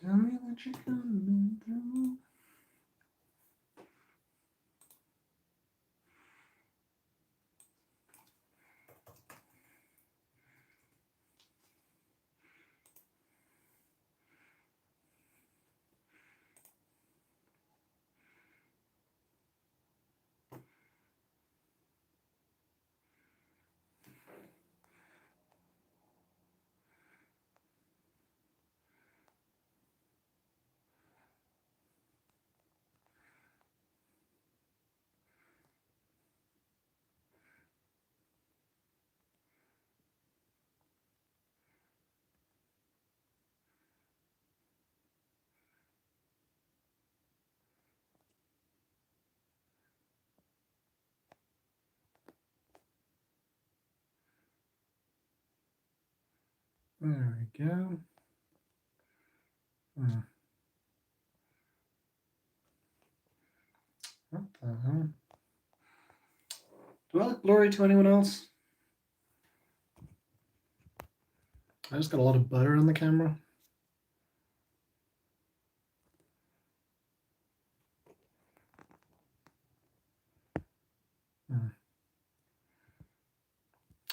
Tell me that you're coming through. There we go. What the hell? Do I look blurry to anyone else? I just got a lot of butter on the camera. I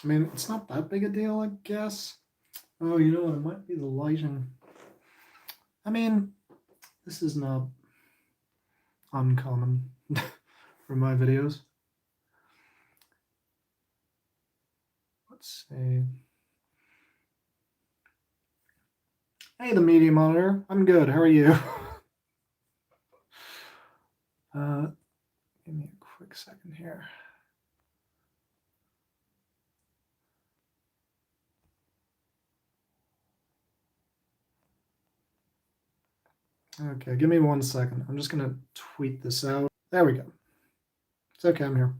mean, it's not that big a deal, I guess. Oh, you know what? It might be the lighting. I mean, this is not uncommon for my videos. Let's see. Hey, the media monitor. I'm good. How are you? Give me a quick second here. Okay, give me 1 second. I'm just going to tweet this out. There we go. It's okay, I'm here.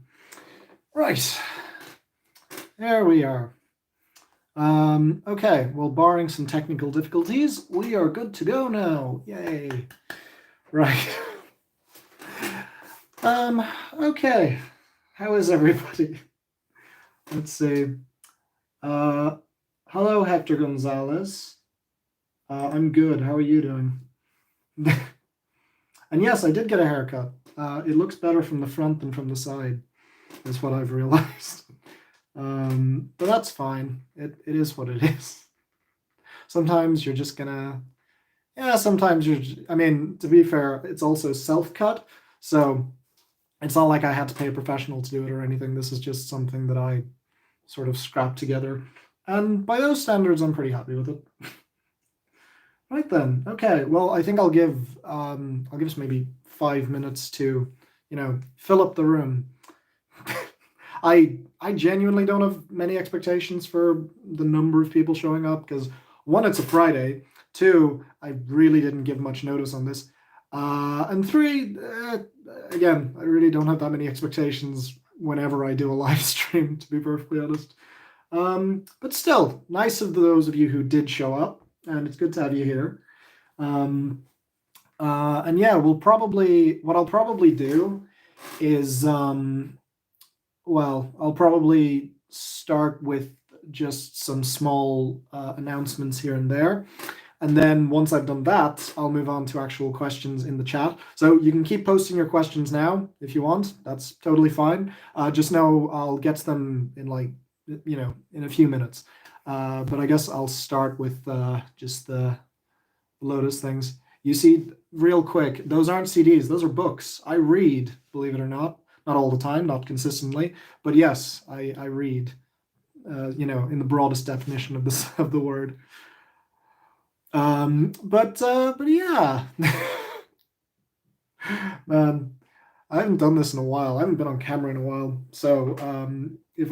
Right. There we are. Okay, well, barring some technical difficulties, we are good to go now. Yay. Right. Okay. How is everybody? Let's see. Hello, Hector Gonzalez. I'm good. How are you doing? And yes, I did get a haircut. It looks better from the front than from the side, is what I've realized. But that's fine. It is what it is. Sometimes you're just gonna, sometimes I mean, to be fair, it's also self-cut, so it's not like I had to pay a professional to do it or anything. This is just something that I sort of scrapped together. And by those standards, I'm pretty happy with it. Right then. Okay. Well, I think I'll give us maybe 5 minutes to, fill up the room. I genuinely don't have many expectations for the number of people showing up because 1, it's a Friday. 2, I really didn't give much notice on this. And 3, again, I really don't have that many expectations whenever I do a live stream, to be perfectly honest. But still, nice of those of you who did show up, and it's good to have you here. And yeah, what I'll probably do is, I'll probably start with just some small announcements here and there. And then once I've done that, I'll move on to actual questions in the chat. So you can keep posting your questions now if you want. That's totally fine. Just know I'll get to them in in a few minutes. But I guess I'll start with just the Lotus things. You see, real quick, those aren't CDs. Those are books. I read, believe it or not. Not all the time, not consistently. But yes, I read, in the broadest definition of the word. But yeah, man, I haven't done this in a while. I haven't been on camera in a while. So if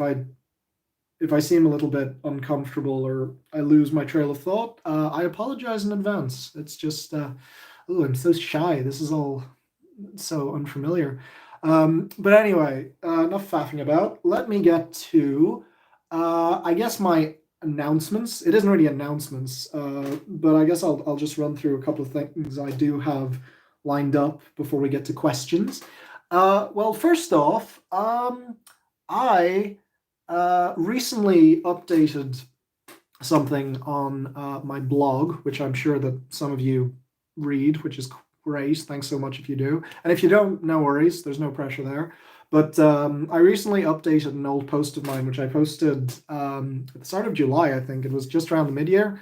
I seem a little bit uncomfortable or I lose my trail of thought, I apologize in advance. It's just, I'm so shy. This is all so unfamiliar. But anyway, enough faffing about. Let me get to, I guess, my announcements. It isn't really announcements, but I guess I'll just run through a couple of things I do have lined up before we get to questions. Well, first off, I recently updated something on my blog, which I'm sure that some of you read, which is great. Thanks so much if you do. And if you don't, no worries. There's no pressure there. But I recently updated an old post of mine, which I posted at the start of July, I think. It was just around the mid-year.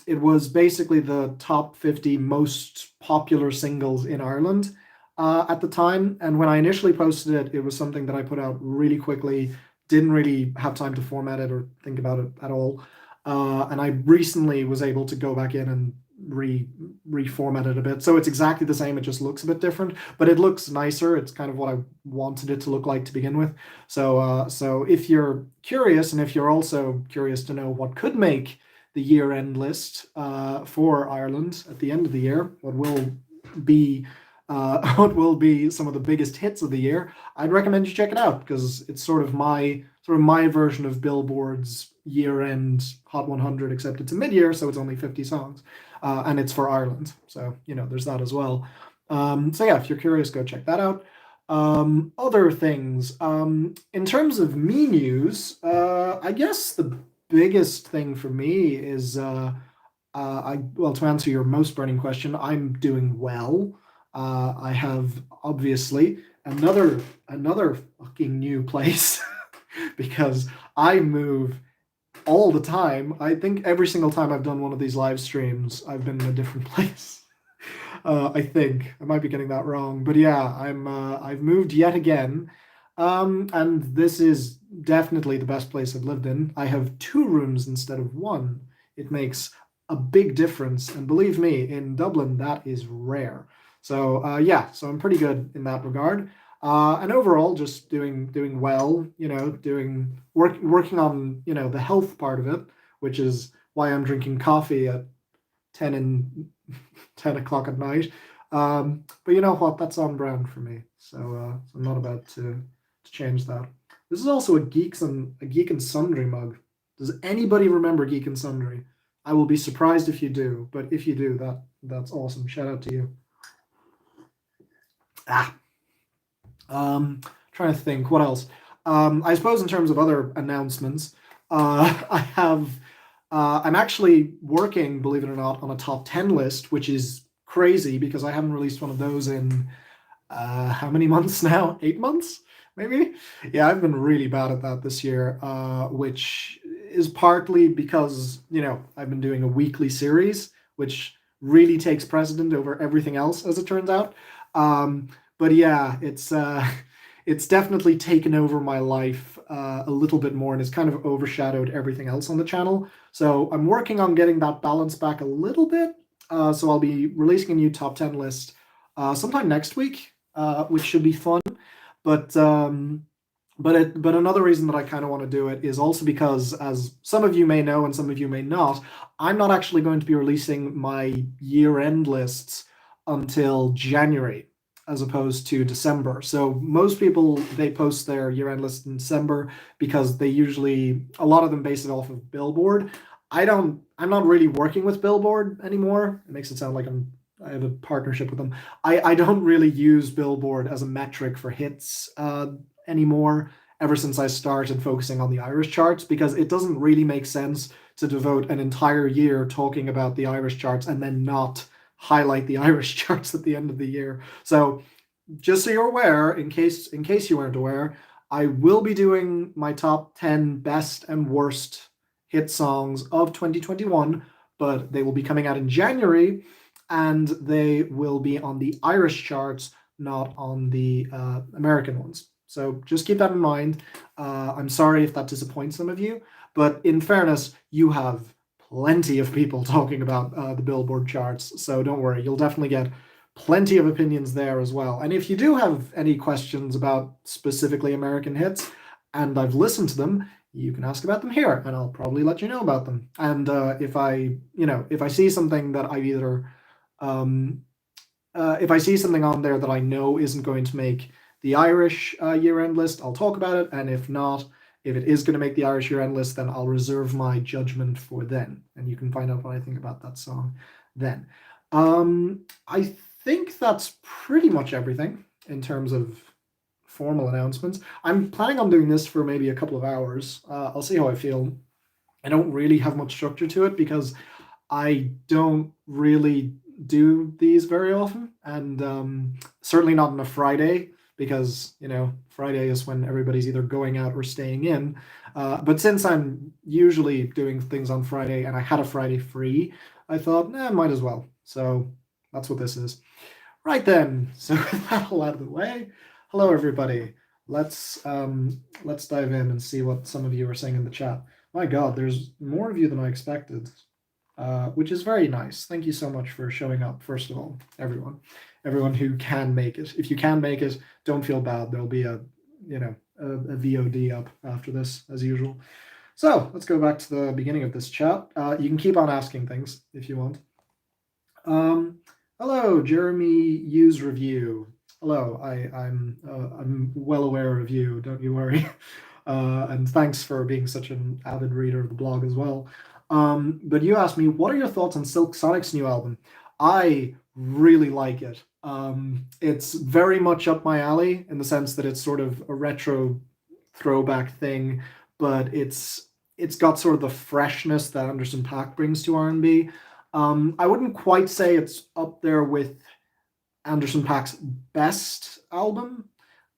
It was basically the top 50 most popular singles in Ireland at the time. And when I initially posted it, it was something that I put out really quickly, didn't really have time to format it or think about it at all. And I recently was able to go back in and reformat it a bit. So it's exactly the same. It just looks a bit different, but it looks nicer. It's kind of what I wanted it to look like to begin with. So if you're curious, and if you're also curious to know what could make the year-end list for Ireland at the end of the year, what will be some of the biggest hits of the year, I'd recommend you check it out because it's sort of my version of Billboard's year-end Hot 100, except it's a mid-year, so it's only 50 songs, and it's for Ireland. So there's that as well. So yeah, if you're curious, go check that out. Other things, in terms of me news, I guess the biggest thing for me is to answer your most burning question, I'm doing well. I have obviously another fucking new place because I move all the time. I think every single time I've done one of these live streams, I've been in a different place. I think I might be getting that wrong, but yeah, I've moved yet again, and this is definitely the best place I've lived in. I have 2 rooms instead of 1. It makes a big difference, and believe me, in Dublin that is rare. So yeah, so I'm pretty good in that regard. And overall, just doing well, working on the health part of it, which is why I'm drinking coffee at 10 o'clock at night. But you know what? That's on brand for me. So I'm not about to change that. This is also a Geek and Sundry mug. Does anybody remember Geek and Sundry? I will be surprised if you do, but if you do, that's awesome. Shout out to you. Trying to think what else. I suppose in terms of other announcements, I'm actually working, believe it or not, on a top 10 list, which is crazy because I haven't released one of those in how many months now? 8 months, maybe? Yeah, I've been really bad at that this year, which is partly because, I've been doing a weekly series, which really takes precedent over everything else, as it turns out. But yeah, it's definitely taken over my life a little bit more, and it's kind of overshadowed everything else on the channel. So I'm working on getting that balance back a little bit. So I'll be releasing a new top 10 list sometime next week, which should be fun. But another reason that I kind of want to do it is also because, as some of you may know and some of you may not, I'm not actually going to be releasing my year-end lists until January, as opposed to December. So most people, they post their year-end list in December because they usually, a lot of them base it off of Billboard. I'm not really working with Billboard anymore. It makes it sound like I have a partnership with them. I don't really use Billboard as a metric for hits anymore, ever since I started focusing on the Irish charts, because it doesn't really make sense to devote an entire year talking about the Irish charts and then not highlight the Irish charts at the end of the year. So just so you're aware, in case you weren't aware, I will be doing my top 10 best and worst hit songs of 2021, but they will be coming out in January, and they will be on the Irish charts, not on the American ones. So just keep that in mind. I'm sorry if that disappoints some of you, but in fairness, you have plenty of people talking about the Billboard charts, so don't worry, you'll definitely get plenty of opinions there as well. And if you do have any questions about specifically American hits, and I've listened to them, you can ask about them here, and I'll probably let you know about them. And if I see something that I either, if I see something on there that I know isn't going to make the Irish year-end list, I'll talk about it. And if not, if it is going to make the Irish year-end list, then I'll reserve my judgment for then. And you can find out what I think about that song then. I think that's pretty much everything in terms of formal announcements. I'm planning on doing this for maybe a couple of hours. I'll see how I feel. I don't really have much structure to it because I don't really do these very often, and certainly not on a Friday, because Friday is when everybody's either going out or staying in. But since I'm usually doing things on Friday and I had a Friday free, I thought, might as well. So that's what this is. Right then, so with that all out of the way, hello everybody. Let's dive in and see what some of you are saying in the chat. My God, there's more of you than I expected, which is very nice. Thank you so much for showing up. First of all, everyone who can make it. If you can make it, don't feel bad. There'll be a VOD up after this as usual. So let's go back to the beginning of this chat. You can keep on asking things if you want. Hello, Jeremy Hughes Review. Hello, I'm well aware of you. Don't you worry. And thanks for being such an avid reader of the blog as well. But you asked me, what are your thoughts on Silk Sonic's new album? I really like it. It's very much up my alley in the sense that it's sort of a retro throwback thing, but it's got sort of the freshness that Anderson .Paak brings to R&B. I wouldn't quite say it's up there with Anderson .Paak's best album,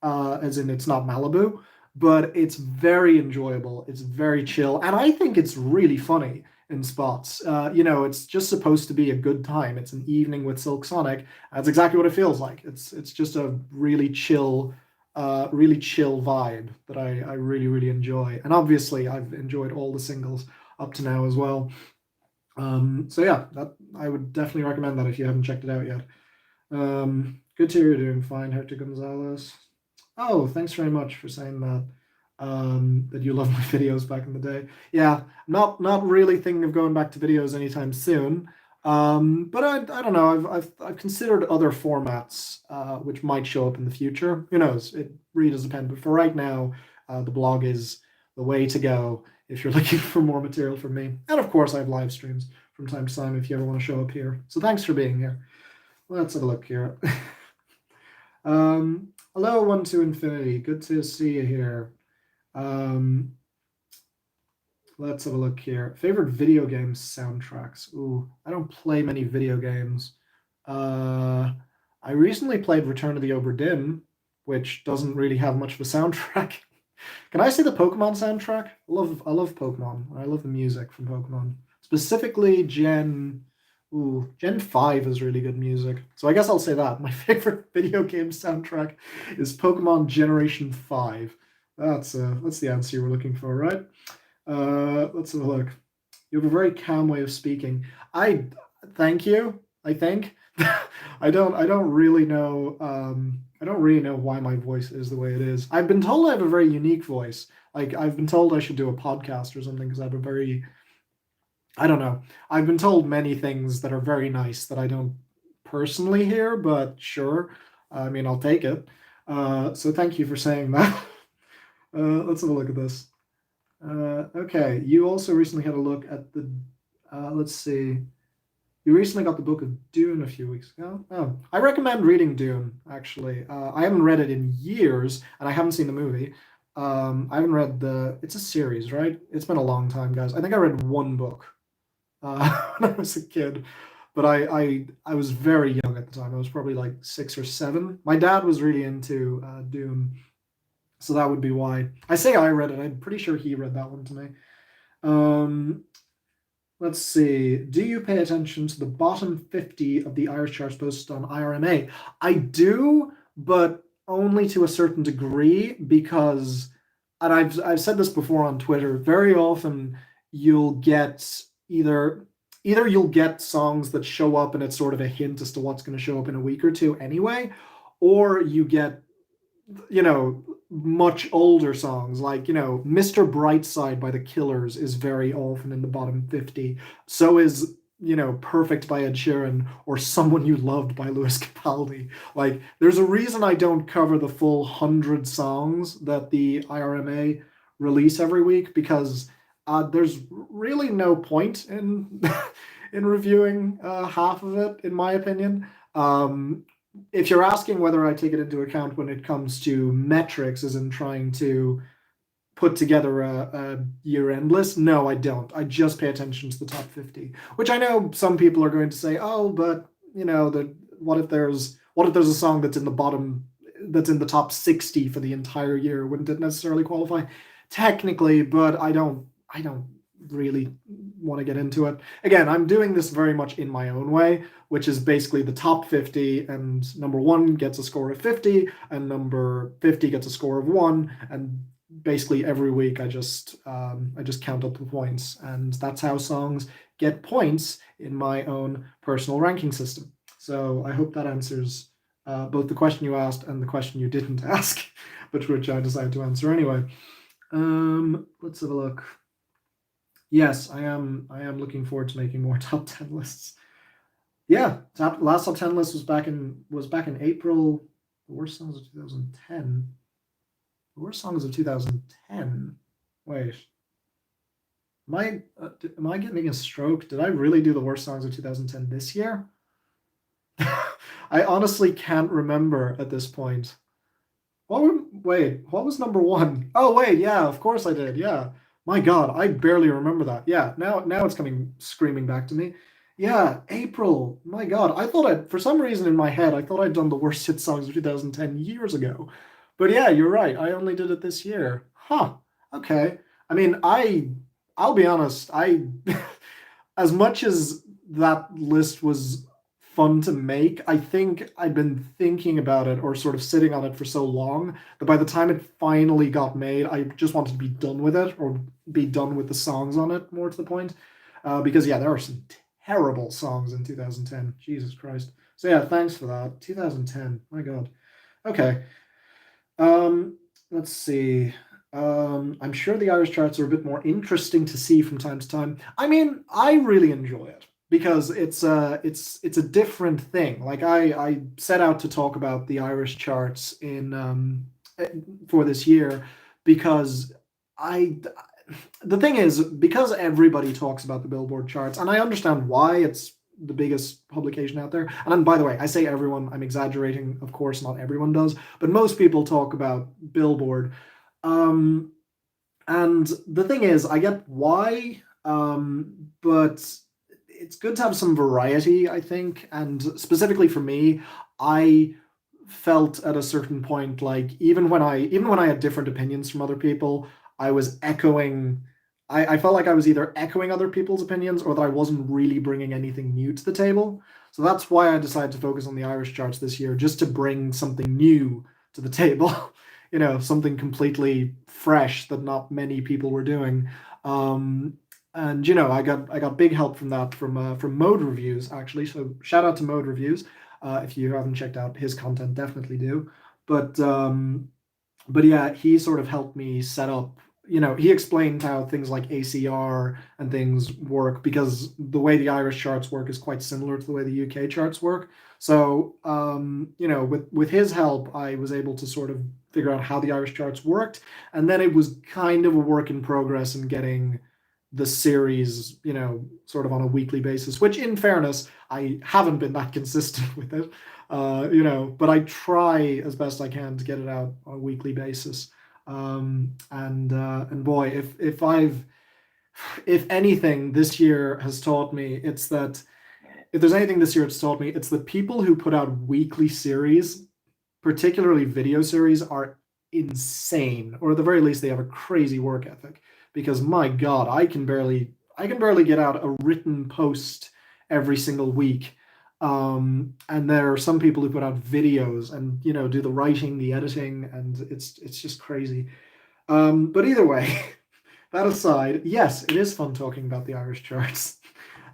as in it's not Malibu, but it's very enjoyable. It's very chill, and I think it's really funny in spots. It's just supposed to be a good time. It's an evening with Silk Sonic. That's exactly what it feels like. It's just a really chill vibe that I really, really enjoy. And obviously, I've enjoyed all the singles up to now as well. So yeah, that I would definitely recommend that if you haven't checked it out yet. Good to hear you're doing fine, Hector Gonzalez. Oh, thanks very much for saying that. That you love my videos back in the day. Yeah, not really thinking of going back to videos anytime soon. But I don't know. I've considered other formats which might show up in the future. Who knows? It really does depend. But for right now, the blog is the way to go if you're looking for more material from me. And of course, I have live streams from time to time if you ever want to show up here. So thanks for being here. Let's have a look here. Hello, One to Infinity. Good to see you here. Let's have a look here. Favorite video game soundtracks. Ooh, I don't play many video games. I recently played Return of the Obra Dinn, which doesn't really have much of a soundtrack. Can I say the Pokemon soundtrack? I love Pokemon. I love the music from Pokemon. Specifically Gen 5 is really good music. So I guess I'll say that. My favorite video game soundtrack is Pokemon Generation 5. That's the answer you were looking for, right? Let's have a look. You have a very calm way of speaking. Thank you. I think. I don't really know. I don't really know why my voice is the way it is. I've been told I have a very unique voice. Like I've been told I should do a podcast or something because I have a very. I don't know. I've been told many things that are very nice that I don't personally hear, but sure. I mean, I'll take it. So thank you for saying that. Let's have a look at this. Okay, you also recently had a look at the. Let's see. You recently got the Book of Dune a few weeks ago. Oh, I recommend reading Dune, actually. I haven't read it in years, and I haven't seen the movie. I haven't read it's a series, right? It's been a long time, guys. I think I read one book when I was a kid, but I was very young at the time. I was probably like 6 or 7. My dad was really into Dune, so that would be why. I say I read it. I'm pretty sure he read that one to me. Let's see. Do you pay attention to the bottom 50 of the Irish charts posted on IRMA? I do, but only to a certain degree because, and I've said this before on Twitter, very often you'll get either you'll get songs that show up and it's sort of a hint as to what's going to show up in a week or two anyway, or you get, much older songs like, Mr. Brightside by the Killers is very often in the bottom 50. So is, Perfect by Ed Sheeran or Someone You Loved by Lewis Capaldi. Like, there's a reason I don't cover the full 100 songs that the IRMA release every week because there's really no point in in reviewing half of it, in my opinion. If you're asking whether I take it into account when it comes to metrics, as in trying to put together a year-end list, no, I don't. I just pay attention to the top 50, which I know some people are going to say, oh, but, what if there's a song that's in the bottom, that's in the top 60 for the entire year? Wouldn't it necessarily qualify? Technically, but I don't really want to get into it. Again, I'm doing this very much in my own way, which is basically the top 50, and number one gets a score of 50, and number 50 gets a score of 1, and basically every week I just count up the points, and that's how songs get points in my own personal ranking system. So I hope that answers both the question you asked and the question you didn't ask, but which I decided to answer anyway. Let's have a look. Yes, I am looking forward to making more top 10 lists. Yeah, last top 10 list was back in April. The worst songs of 2010. The worst songs of 2010. Wait, am I getting a stroke? Did I really do the worst songs of 2010 this year? I honestly can't remember at this point. Wait, what was number one? Oh wait, yeah, of course I did. Yeah. My God, I barely remember that. Yeah, now it's coming screaming back to me. Yeah, April. My God, I thought for some reason in my head, I thought I'd done the worst hit songs of 2010 years ago. But yeah, you're right. I only did it this year. Huh. Okay. I mean, I'll be honest, as much as that list was fun to make, I think I'd been thinking about it or sort of sitting on it for so long that by the time it finally got made, I just wanted to be done with it, or be done with the songs on it, more to the point. Because yeah, there are some terrible songs in 2010. Jesus Christ. So yeah, thanks for that. 2010. My God. Okay. Let's see. I'm sure the Irish charts are a bit more interesting to see from time to time. I mean, I really enjoy it because it's a different thing. Like I set out to talk about the Irish charts in for this year because I the thing is, because everybody talks about the Billboard charts, and I understand why it's the biggest publication out there. And then, by the way, I say everyone, I'm exaggerating. Of course, not everyone does, but most people talk about Billboard. Um, and the thing is, I get why, but it's good to have some variety, I think. And specifically for me, I felt at a certain point like even when I had different opinions from other people, I was echoing. I felt like I was either echoing other people's opinions or that I wasn't really bringing anything new to the table. So that's why I decided to focus on the Irish charts this year, just to bring something new to the table. Something completely fresh that not many people were doing. And I got big help from that from Mode Reviews, actually. So shout out to Mode Reviews. If you haven't checked out his content, definitely do. But yeah, he sort of helped me set up. He explained how things like ACR and things work, because the way the Irish charts work is quite similar to the way the UK charts work. So with his help, I was able to sort of figure out how the Irish charts worked, and then it was kind of a work in progress in getting the series, sort of on a weekly basis, which in fairness, I haven't been that consistent with it, but I try as best I can to get it out on a weekly basis. And boy, if anything this year has taught me, it's that if there's anything this year it's taught me, it's that people who put out weekly series, particularly video series, are insane, or at the very least they have a crazy work ethic. Because my God, I can barely get out a written post every single week. And there are some people who put out videos and do the writing, the editing, and it's just crazy. But either way, that aside, yes, it is fun talking about the Irish charts.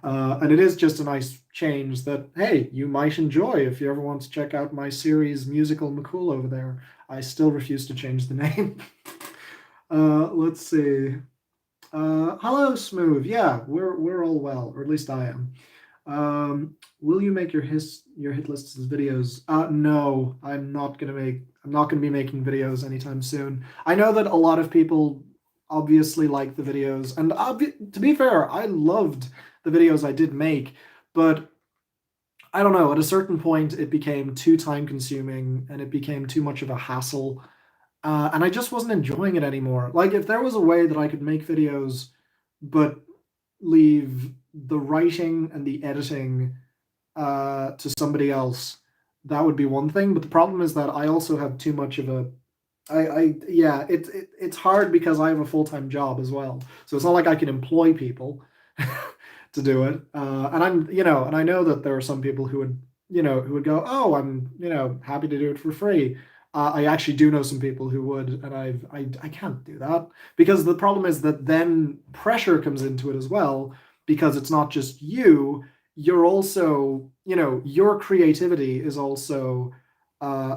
And it is just a nice change that, hey, you might enjoy if you ever want to check out my series Musical McCool over there. I still refuse to change the name. Let's see. Hello, Smooth. Yeah, we're all well, or at least I am. Will you make your hit lists as videos? No, I'm not gonna be making videos anytime soon. I know that a lot of people obviously like the videos, and to be fair, I loved the videos I did make, but I don't know, at a certain point it became too time consuming and it became too much of a hassle. And I just wasn't enjoying it anymore. Like, if there was a way that I could make videos but leave the writing and the editing to somebody else, that would be one thing. But the problem is that I also have too much of a yeah, it's hard because I have a full-time job as well. So it's not like I can employ people to do it. And I'm, and I know that there are some people who would, who would go, oh, I'm, happy to do it for free. I actually do know some people who would, and I can't do that because the problem is that then pressure comes into it as well because it's not just you. You're also, your creativity is also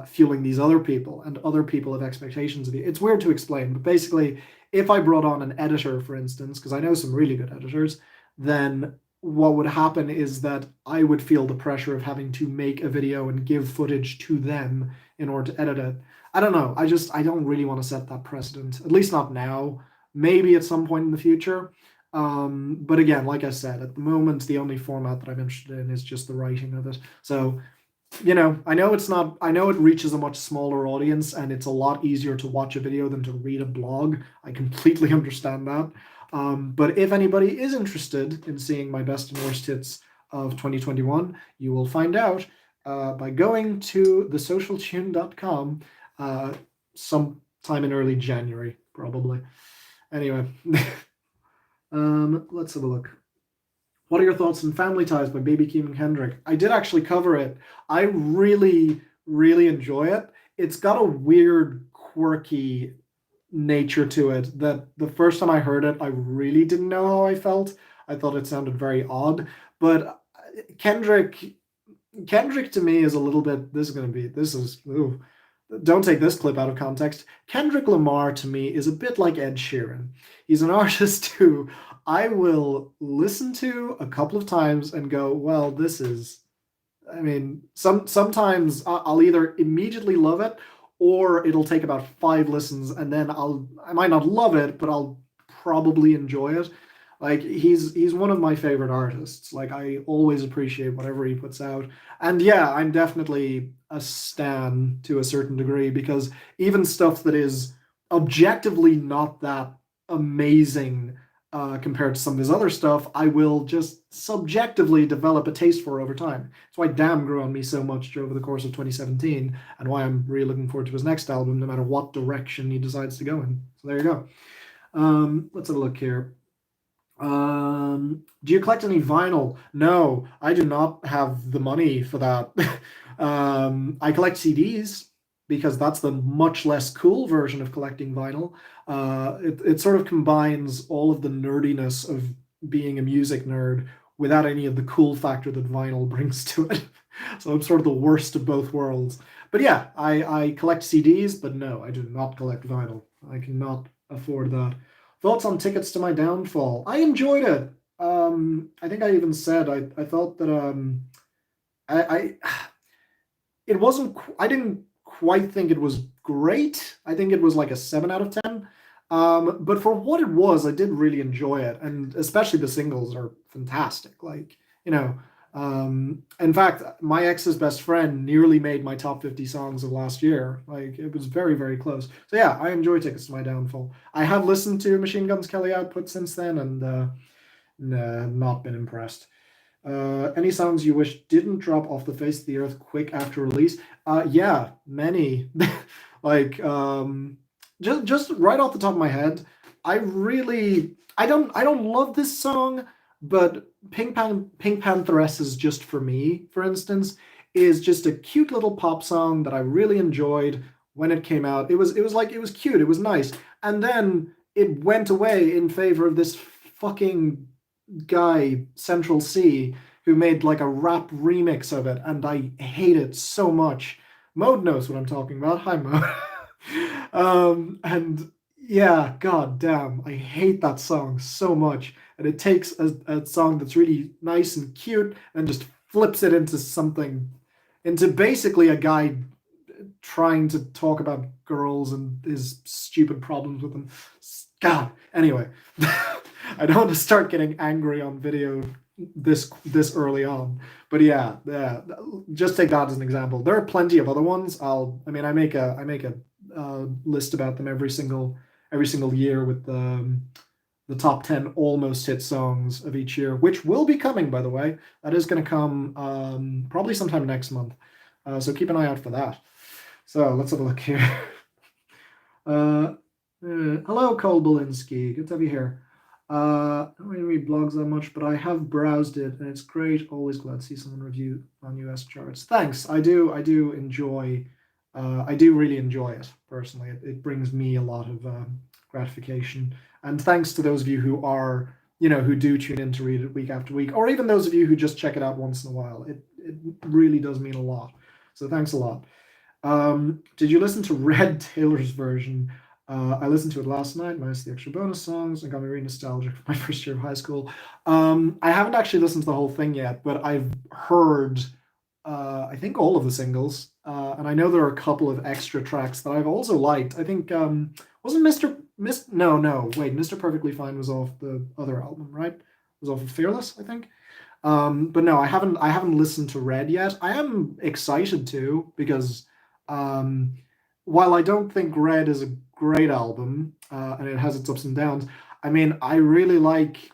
fueling these other people, and other people have expectations of you. It's weird to explain, but basically, if I brought on an editor, for instance, because I know some really good editors, then what would happen is that I would feel the pressure of having to make a video and give footage to them in order to edit it. I don't know. I don't really want to set that precedent, at least not now. Maybe at some point in the future. But again, like I said, at the moment, the only format that I'm interested in is just the writing of it. So I know it's not, I know it reaches a much smaller audience and it's a lot easier to watch a video than to read a blog. I completely understand that. But if anybody is interested in seeing my best and worst hits of 2021, you will find out by going to thesocialtune.com sometime in early January, probably. Anyway, let's have a look. What are your thoughts on Family Ties by Baby Keem and Kendrick? I did actually cover it. I really, really enjoy it. It's got a weird, quirky nature to it that the first time I heard it, I really didn't know how I felt. I thought it sounded very odd. But Kendrick, Kendrick to me is a little bit, ooh, don't take this clip out of context. Kendrick Lamar to me is a bit like Ed Sheeran. He's an artist who I will listen to a couple of times and go, well, this is, I mean, sometimes I'll either immediately love it or it'll take about 5 listens and then I might not love it, but I'll probably enjoy it. Like he's one of my favorite artists. Like I always appreciate whatever he puts out. And yeah, I'm definitely a stan to a certain degree because even stuff that is objectively not that amazing compared to some of his other stuff, I will just subjectively develop a taste for over time. That's why Damn grew on me so much over the course of 2017, and why I'm really looking forward to his next album, no matter what direction he decides to go in. So there you go. Let's have a look here. Do you collect any vinyl? No, I do not have the money for that. I collect CDs because that's the much less cool version of collecting vinyl. It sort of combines all of the nerdiness of being a music nerd without any of the cool factor that vinyl brings to it. So I'm sort of the worst of both worlds. But yeah, I collect CDs, but no, I do not collect vinyl. I cannot afford that. Thoughts on Tickets to My Downfall? I enjoyed it. I think I even said I felt that I it wasn't. I didn't quite think it was great. I think it was like a 7 out of 10. But for what it was, I did really enjoy it, and especially the singles are fantastic. Like in fact, my ex's best friend nearly made my top 50 songs of last year. Like it was very, very close. So yeah, I enjoy Tickets to My Downfall. I have listened to Machine Guns Kelly output since then, and nah, not been impressed. Any songs you wish didn't drop off the face of the earth quick after release? Yeah, many. Like just right off the top of my head, I don't love this song, but Pink Pantheress's Just For Me, for instance, is just a cute little pop song that I really enjoyed when it came out. It was cute, it was nice. And then it went away in favor of this fucking guy, Central C, who made like a rap remix of it, and I hate it so much. Mode knows what I'm talking about. Hi, Mode. And yeah, god damn, I hate that song so much. And it takes a song that's really nice and cute and just flips it into something, into basically a guy trying to talk about girls and his stupid problems with them. God, anyway. I don't want to start getting angry on video this early on, but yeah, just take that as an example. There are plenty of other ones. I make a list about them every single year with the top 10 almost hit songs of each year, which will be coming, by the way. That is going to come probably sometime next month. So keep an eye out for that. So let's have a look here. Hello, Cole Belinsky. Good to have you here. I don't really read blogs that much, but I have browsed it, and it's great. Always glad to see someone review on US charts. Thanks. I do enjoy. I do really enjoy it personally. It brings me a lot of gratification. And thanks to those of you who are, who do tune in to read it week after week, or even those of you who just check it out once in a while. It really does mean a lot. So thanks a lot. Did you listen to Red Taylor's version? I listened to it last night, minus the extra bonus songs, and got me really nostalgic for my first year of high school. I haven't actually listened to the whole thing yet, but I've heard, I think, all of the singles, and I know there are a couple of extra tracks that I've also liked. I think wasn't Mr. Perfectly Fine was off the other album, right? It was off of Fearless, I think. But no, I haven't listened to Red yet. I am excited to, because while I don't think Red is a great album, and it has its ups and downs, I mean, I really like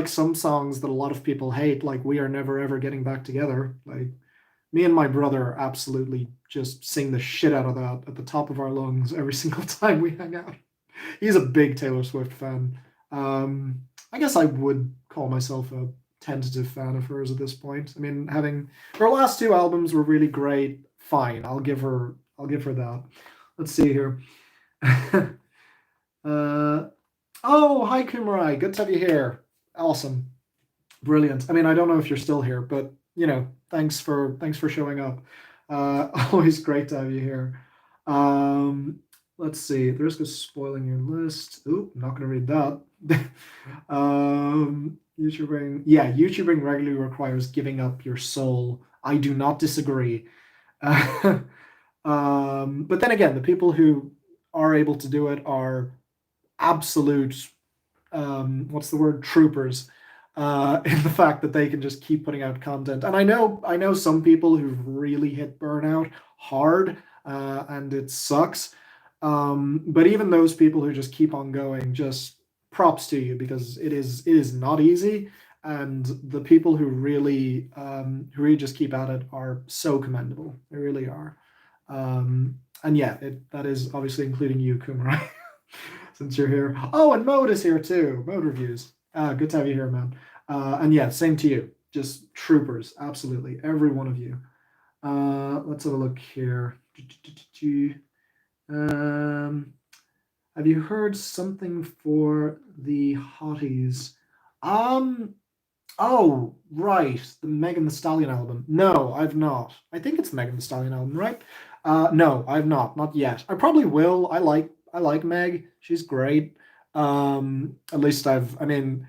some songs that a lot of people hate, like "We Are Never Ever Getting Back Together." Like, me and my brother absolutely just sing the shit out of that at the top of our lungs every single time we hang out. He's a big Taylor Swift fan. I guess I would call myself a tentative fan of hers at this point. I mean, her last two albums were really great. Fine, I'll give her that. Let's see here. Oh, hi Kumarai, good to have you here. Awesome, brilliant. I mean, I don't know if you're still here, but thanks for showing up. Always great to have you here. Let's see. The risk of spoiling your list. Oop, I'm not going to read that. YouTubing regularly requires giving up your soul. I do not disagree. But then again, the people who are able to do it are absolute, what's the word, troopers, in the fact that they can just keep putting out content. And I know some people who've really hit burnout hard, and it sucks. But even those people who just keep on going, just props to you, because it is not easy. And the people who really just keep at it are so commendable. They really are. And yeah, that is obviously including you, Kumar, since you're here. Oh, and Mode is here too. Mode Reviews. Good to have you here, man. And yeah, same to you. Just troopers, absolutely, every one of you. Let's have a look here. Have you heard something for the hotties? Oh, right, the Megan Thee Stallion album. No, I've not. I think it's the Megan Thee Stallion album, right? No, I've not yet. I probably will. I like Meg. She's great. At least I mean,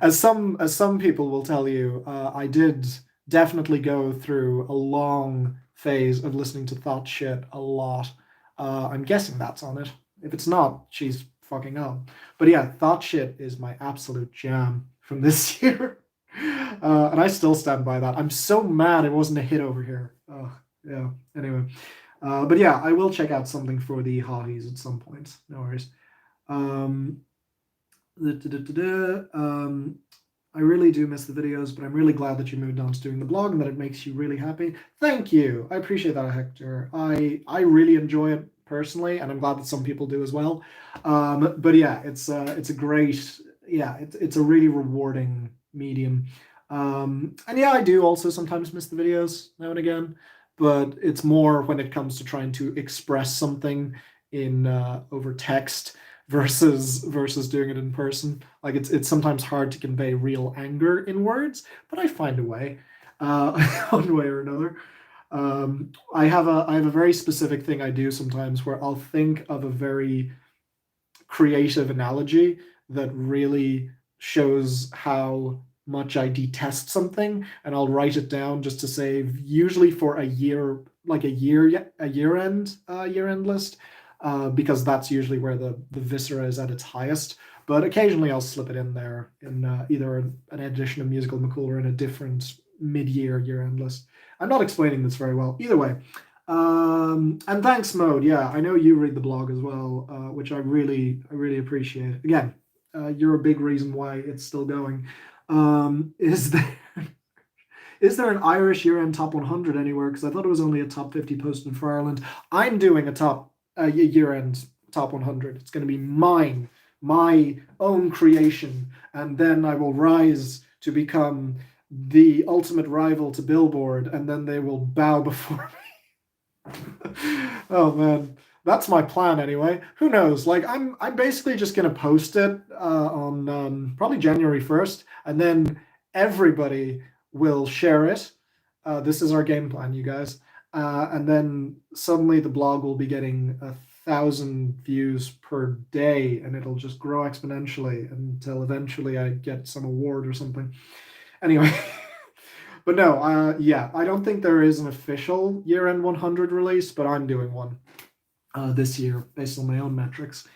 as some people will tell you, I did definitely go through a long phase of listening to Thought Shit a lot. I'm guessing that's on it. If it's not, she's fucking up. But yeah, Thought Shit is my absolute jam from this year. And I still stand by that. I'm so mad it wasn't a hit over here. Yeah, anyway. But yeah, I will check out something for the hotties at some point. No worries. I really do miss the videos, but I'm really glad that you moved on to doing the blog and that it makes you really happy. Thank you. I appreciate that, Hector. I really enjoy it personally, and I'm glad that some people do as well. But yeah, it's a great, it's a really rewarding medium. And yeah, I do also sometimes miss the videos now and again, but it's more when it comes to trying to express something in over text versus doing it in person. Like it's sometimes hard to convey real anger in words, but I find a way, one way or another. I have a very specific thing I do sometimes where I'll think of a very creative analogy that really shows how much I detest something, and I'll write it down just to save, usually for a year, like a year end list, because that's usually where the viscera is at its highest. But occasionally I'll slip it in there in either an edition of Musical McCool or in a different mid-year year-end list. I'm not explaining this very well. Either way. And thanks, Mode. Yeah, I know you read the blog as well, which I really appreciate. Again, you're a big reason why it's still going. Is there is there an Irish year-end top 100 anywhere? Because I thought it was only a top 50 posted for Ireland. I'm doing a top year-end top 100. It's going to be mine, my own creation, and then I will rise to become the ultimate rival to Billboard, and then they will bow before me. Oh man, that's my plan anyway. Who knows? Like I'm basically just gonna post it on probably January 1st, and then everybody will share it. This is our game plan, you guys. And then suddenly the blog will be getting 1,000 views per day, and it'll just grow exponentially until eventually I get some award or something. Anyway, but no, yeah, I don't think there is an official year-end 100 release, but I'm doing one this year based on my own metrics.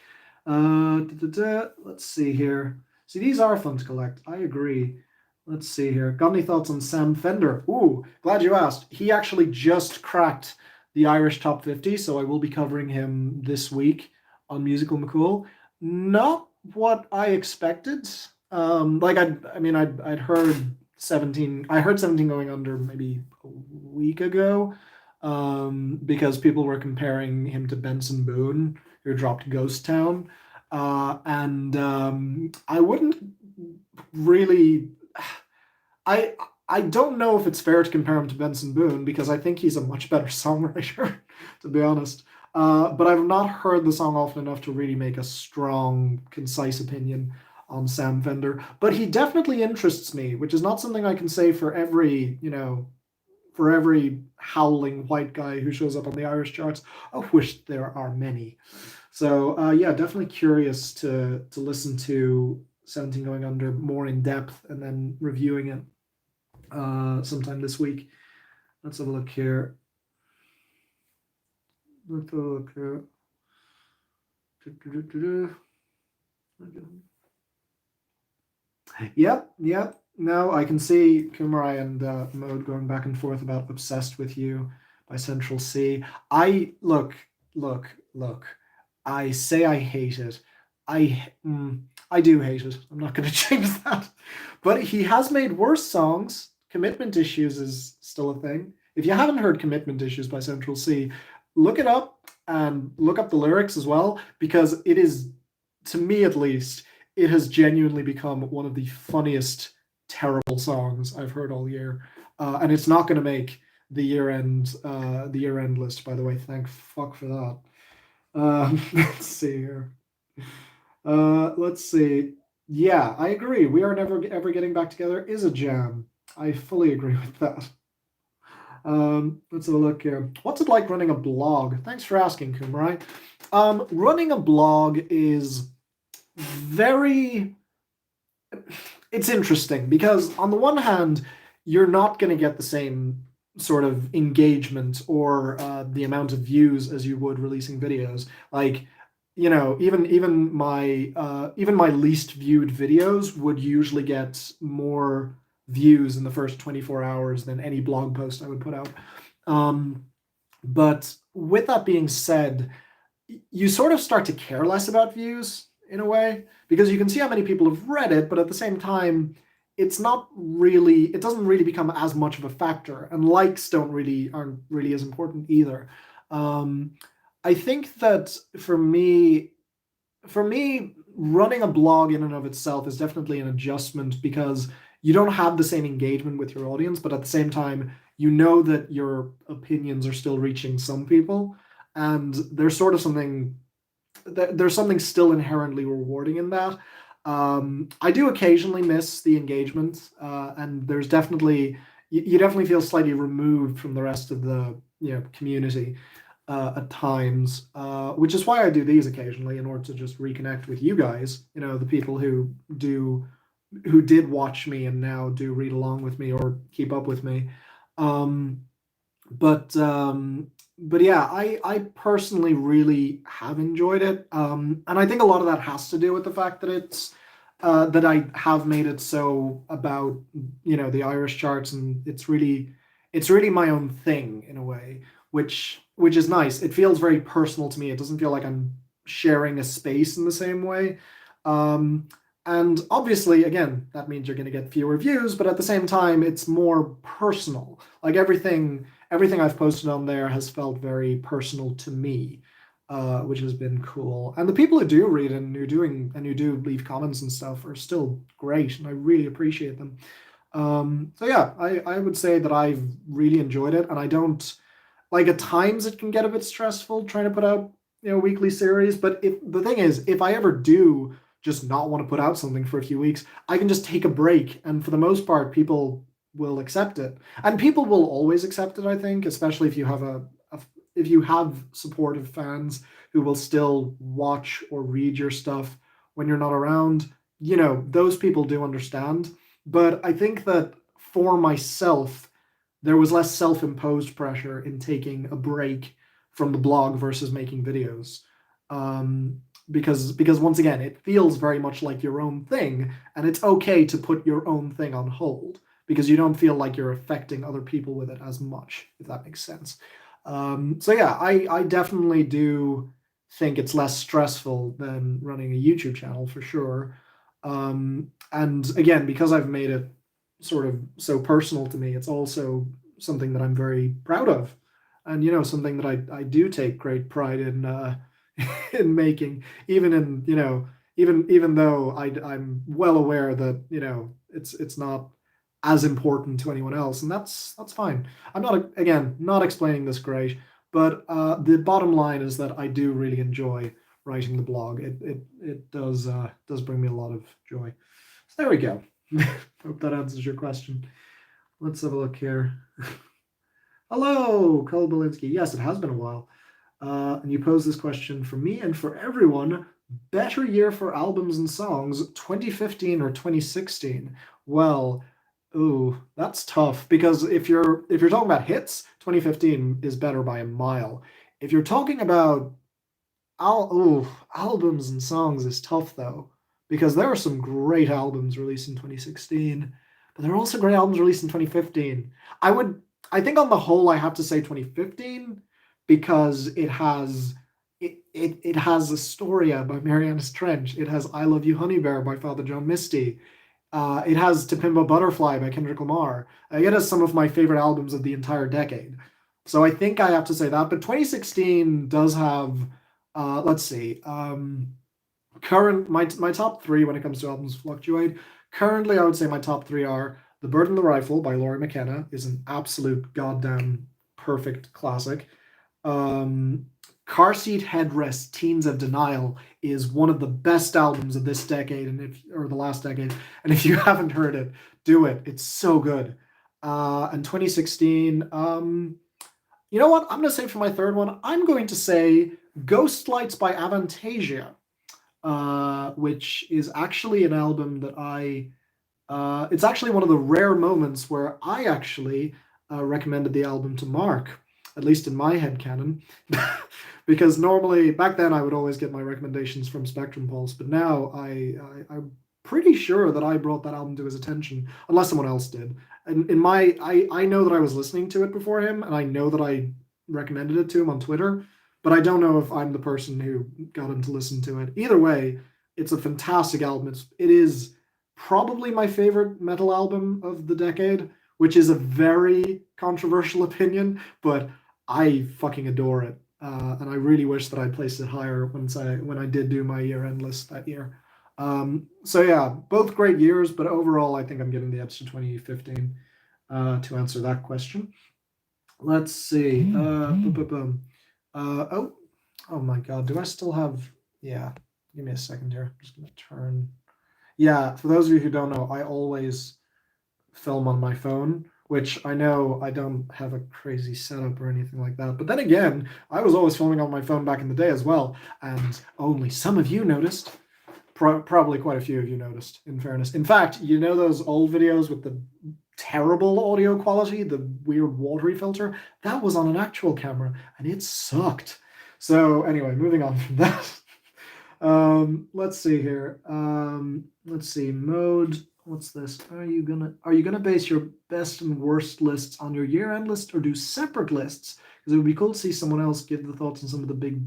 Let's see here. See, these are fun to collect. I agree. Let's see here. Got any thoughts on Sam Fender? Ooh, glad you asked. He actually just cracked the Irish top 50, so I will be covering him this week on Musical McCool. Not what I expected. Like I'd heard 17. I heard 17 going under maybe a week ago, because people were comparing him to Benson Boone, who dropped Ghost Town, and I wouldn't really. I don't know if it's fair to compare him to Benson Boone because I think he's a much better songwriter, to be honest. But I've not heard the song often enough to really make a strong, concise opinion on Sam Fender. But he definitely interests me, which is not something I can say for every, for every howling white guy who shows up on the Irish charts, of which there are many. So yeah, definitely curious to listen to 17 Going Under more in depth and then reviewing it sometime this week. Let's have a look here. Yep. Now I can see Kumarai and Mode going back and forth about Obsessed With You by Central C. Look. I say I hate it. I do hate it. I'm not going to change that. But he has made worse songs. Commitment Issues is still a thing. If you haven't heard Commitment Issues by Central C, look it up and look up the lyrics as well, because it is, to me at least, it has genuinely become one of the funniest, terrible songs I've heard all year. And it's not going to make the year-end list, by the way. Thank fuck for that. Let's see here. Let's see. Yeah, I agree. We Are Never Ever Getting Back Together is a jam. I fully agree with that. Let's have a look here. What's it like running a blog? Thanks for asking, Kumarai. Running a blog is it's interesting because on the one hand, you're not going to get the same sort of engagement or the amount of views as you would releasing videos. Like, even my least viewed videos would usually get more views in the first 24 hours than any blog post I would put out. But with that being said, you sort of start to care less about views in a way, because you can see how many people have read it, but at the same time, it doesn't really become as much of a factor, and likes aren't really as important either. I think that for me, running a blog in and of itself is definitely an adjustment, because you don't have the same engagement with your audience, but at the same time, you know that your opinions are still reaching some people, and there's something still inherently rewarding in that. I do occasionally miss the engagement, and there's definitely you definitely feel slightly removed from the rest of the community at times, which is why I do these occasionally, in order to just reconnect with you guys, the people who did watch me and now do read along with me or keep up with me. But yeah, I personally really have enjoyed it, and I think a lot of that has to do with the fact that it's that I have made it so about the Irish charts, and it's really my own thing in a way, which is nice. It feels very personal to me. It doesn't feel like I'm sharing a space in the same way. And obviously, again, that means you're going to get fewer views, but at the same time, it's more personal. Like everything I've posted on there has felt very personal to me, which has been cool. And the people who do read and who do leave comments and stuff are still great, and I really appreciate them. So yeah, I would say that I've really enjoyed it, and I don't like at times it can get a bit stressful trying to put out weekly series. But if the thing is, if I ever do just not want to put out something for a few weeks, I can just take a break, and for the most part, people will accept it, and people will always accept it. I think, especially if you have if you have supportive fans who will still watch or read your stuff when you're not around. Those people do understand. But I think that for myself, there was less self-imposed pressure in taking a break from the blog versus making videos. Because once again, it feels very much like your own thing, and it's okay to put your own thing on hold because you don't feel like you're affecting other people with it as much, if that makes sense. So yeah, I definitely do think it's less stressful than running a YouTube channel for sure. And again, because I've made it sort of so personal to me, it's also something that I'm very proud of, and something that I do take great pride in in making, even in even though I'm well aware that it's not as important to anyone else, and that's fine. I'm not again not explaining this great, but the bottom line is that I do really enjoy writing the blog. It does bring me a lot of joy. So there we go. Hope that answers your question. Let's have a look here. Hello, Cole Belinsky. Yes, it has been a while. And you pose this question for me and for everyone. Better year for albums and songs, 2015 or 2016? Well, ooh, that's tough because if you're talking about hits, 2015 is better by a mile. If you're talking about albums and songs is tough though, because there are some great albums released in 2016, but there are also great albums released in 2015. I think on the whole, I have to say 2015 because it has Astoria by Marianas Trench. It has I Love You Honey Bear by Father John Misty. It has To Pimp a Butterfly by Kendrick Lamar. It has some of my favorite albums of the entire decade. So I think I have to say that. But 2016 does have, let's see, current my top three when it comes to albums fluctuate. Currently, I would say my top three are The Bird and the Rifle by Laurie McKenna is an absolute goddamn perfect classic. Car Seat Headrest Teens of Denial is one of the best albums of this decade or the last decade. And if you haven't heard it, do it. It's so good. And 2016, you know what? I'm going to say for my third one, I'm going to say Ghost Lights by Avantasia, which is actually an album that it's actually one of the rare moments where I actually recommended the album to Mark, at least in my headcanon. Because normally, back then, I would always get my recommendations from Spectrum Pulse, but now I'm pretty sure that I brought that album to his attention, unless someone else did. And I know that I was listening to it before him, and I know that I recommended it to him on Twitter, but I don't know if I'm the person who got him to listen to it. Either way, it's a fantastic album. It is probably my favorite metal album of the decade, which is a very controversial opinion, but I fucking adore it. And I really wish that I placed it higher when I did do my year-end list that year. So yeah, both great years, but overall, I think I'm giving the edge to 2015 to answer that question. Let's see. Oh my God, do I still have? Yeah, give me a second here. I'm just gonna turn. Yeah, for those of you who don't know, I always film on my phone, which I know I don't have a crazy setup or anything like that. But then again, I was always filming on my phone back in the day as well, and only some of you noticed. Probably quite a few of you noticed, in fairness. In fact, you know those old videos with the terrible audio quality, the weird watery filter? That was on an actual camera, and it sucked. So anyway, moving on from that. Let's see here. Let's see, mode. What's this? Are you gonna base your best and worst lists on your year-end list or do separate lists? Because it would be cool to see someone else give the thoughts on some of the big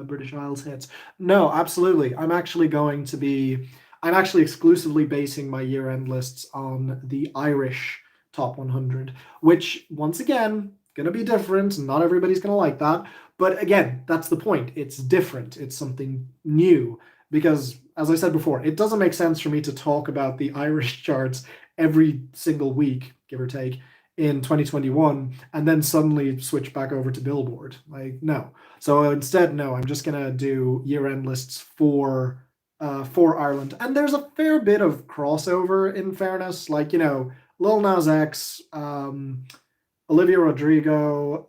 British Isles hits. No, absolutely. I'm actually going to be. I'm actually exclusively basing my year-end lists on the Irish top 100, which once again going to be different. Not everybody's going to like that, but again, that's the point. It's different. It's something new because, as I said before, it doesn't make sense for me to talk about the Irish charts every single week, give or take, in 2021 and then suddenly switch back over to Billboard. Like, no. So instead, no, I'm just gonna do year-end lists for Ireland. And there's a fair bit of crossover in fairness. Like, Lil Nas X, Olivia Rodrigo,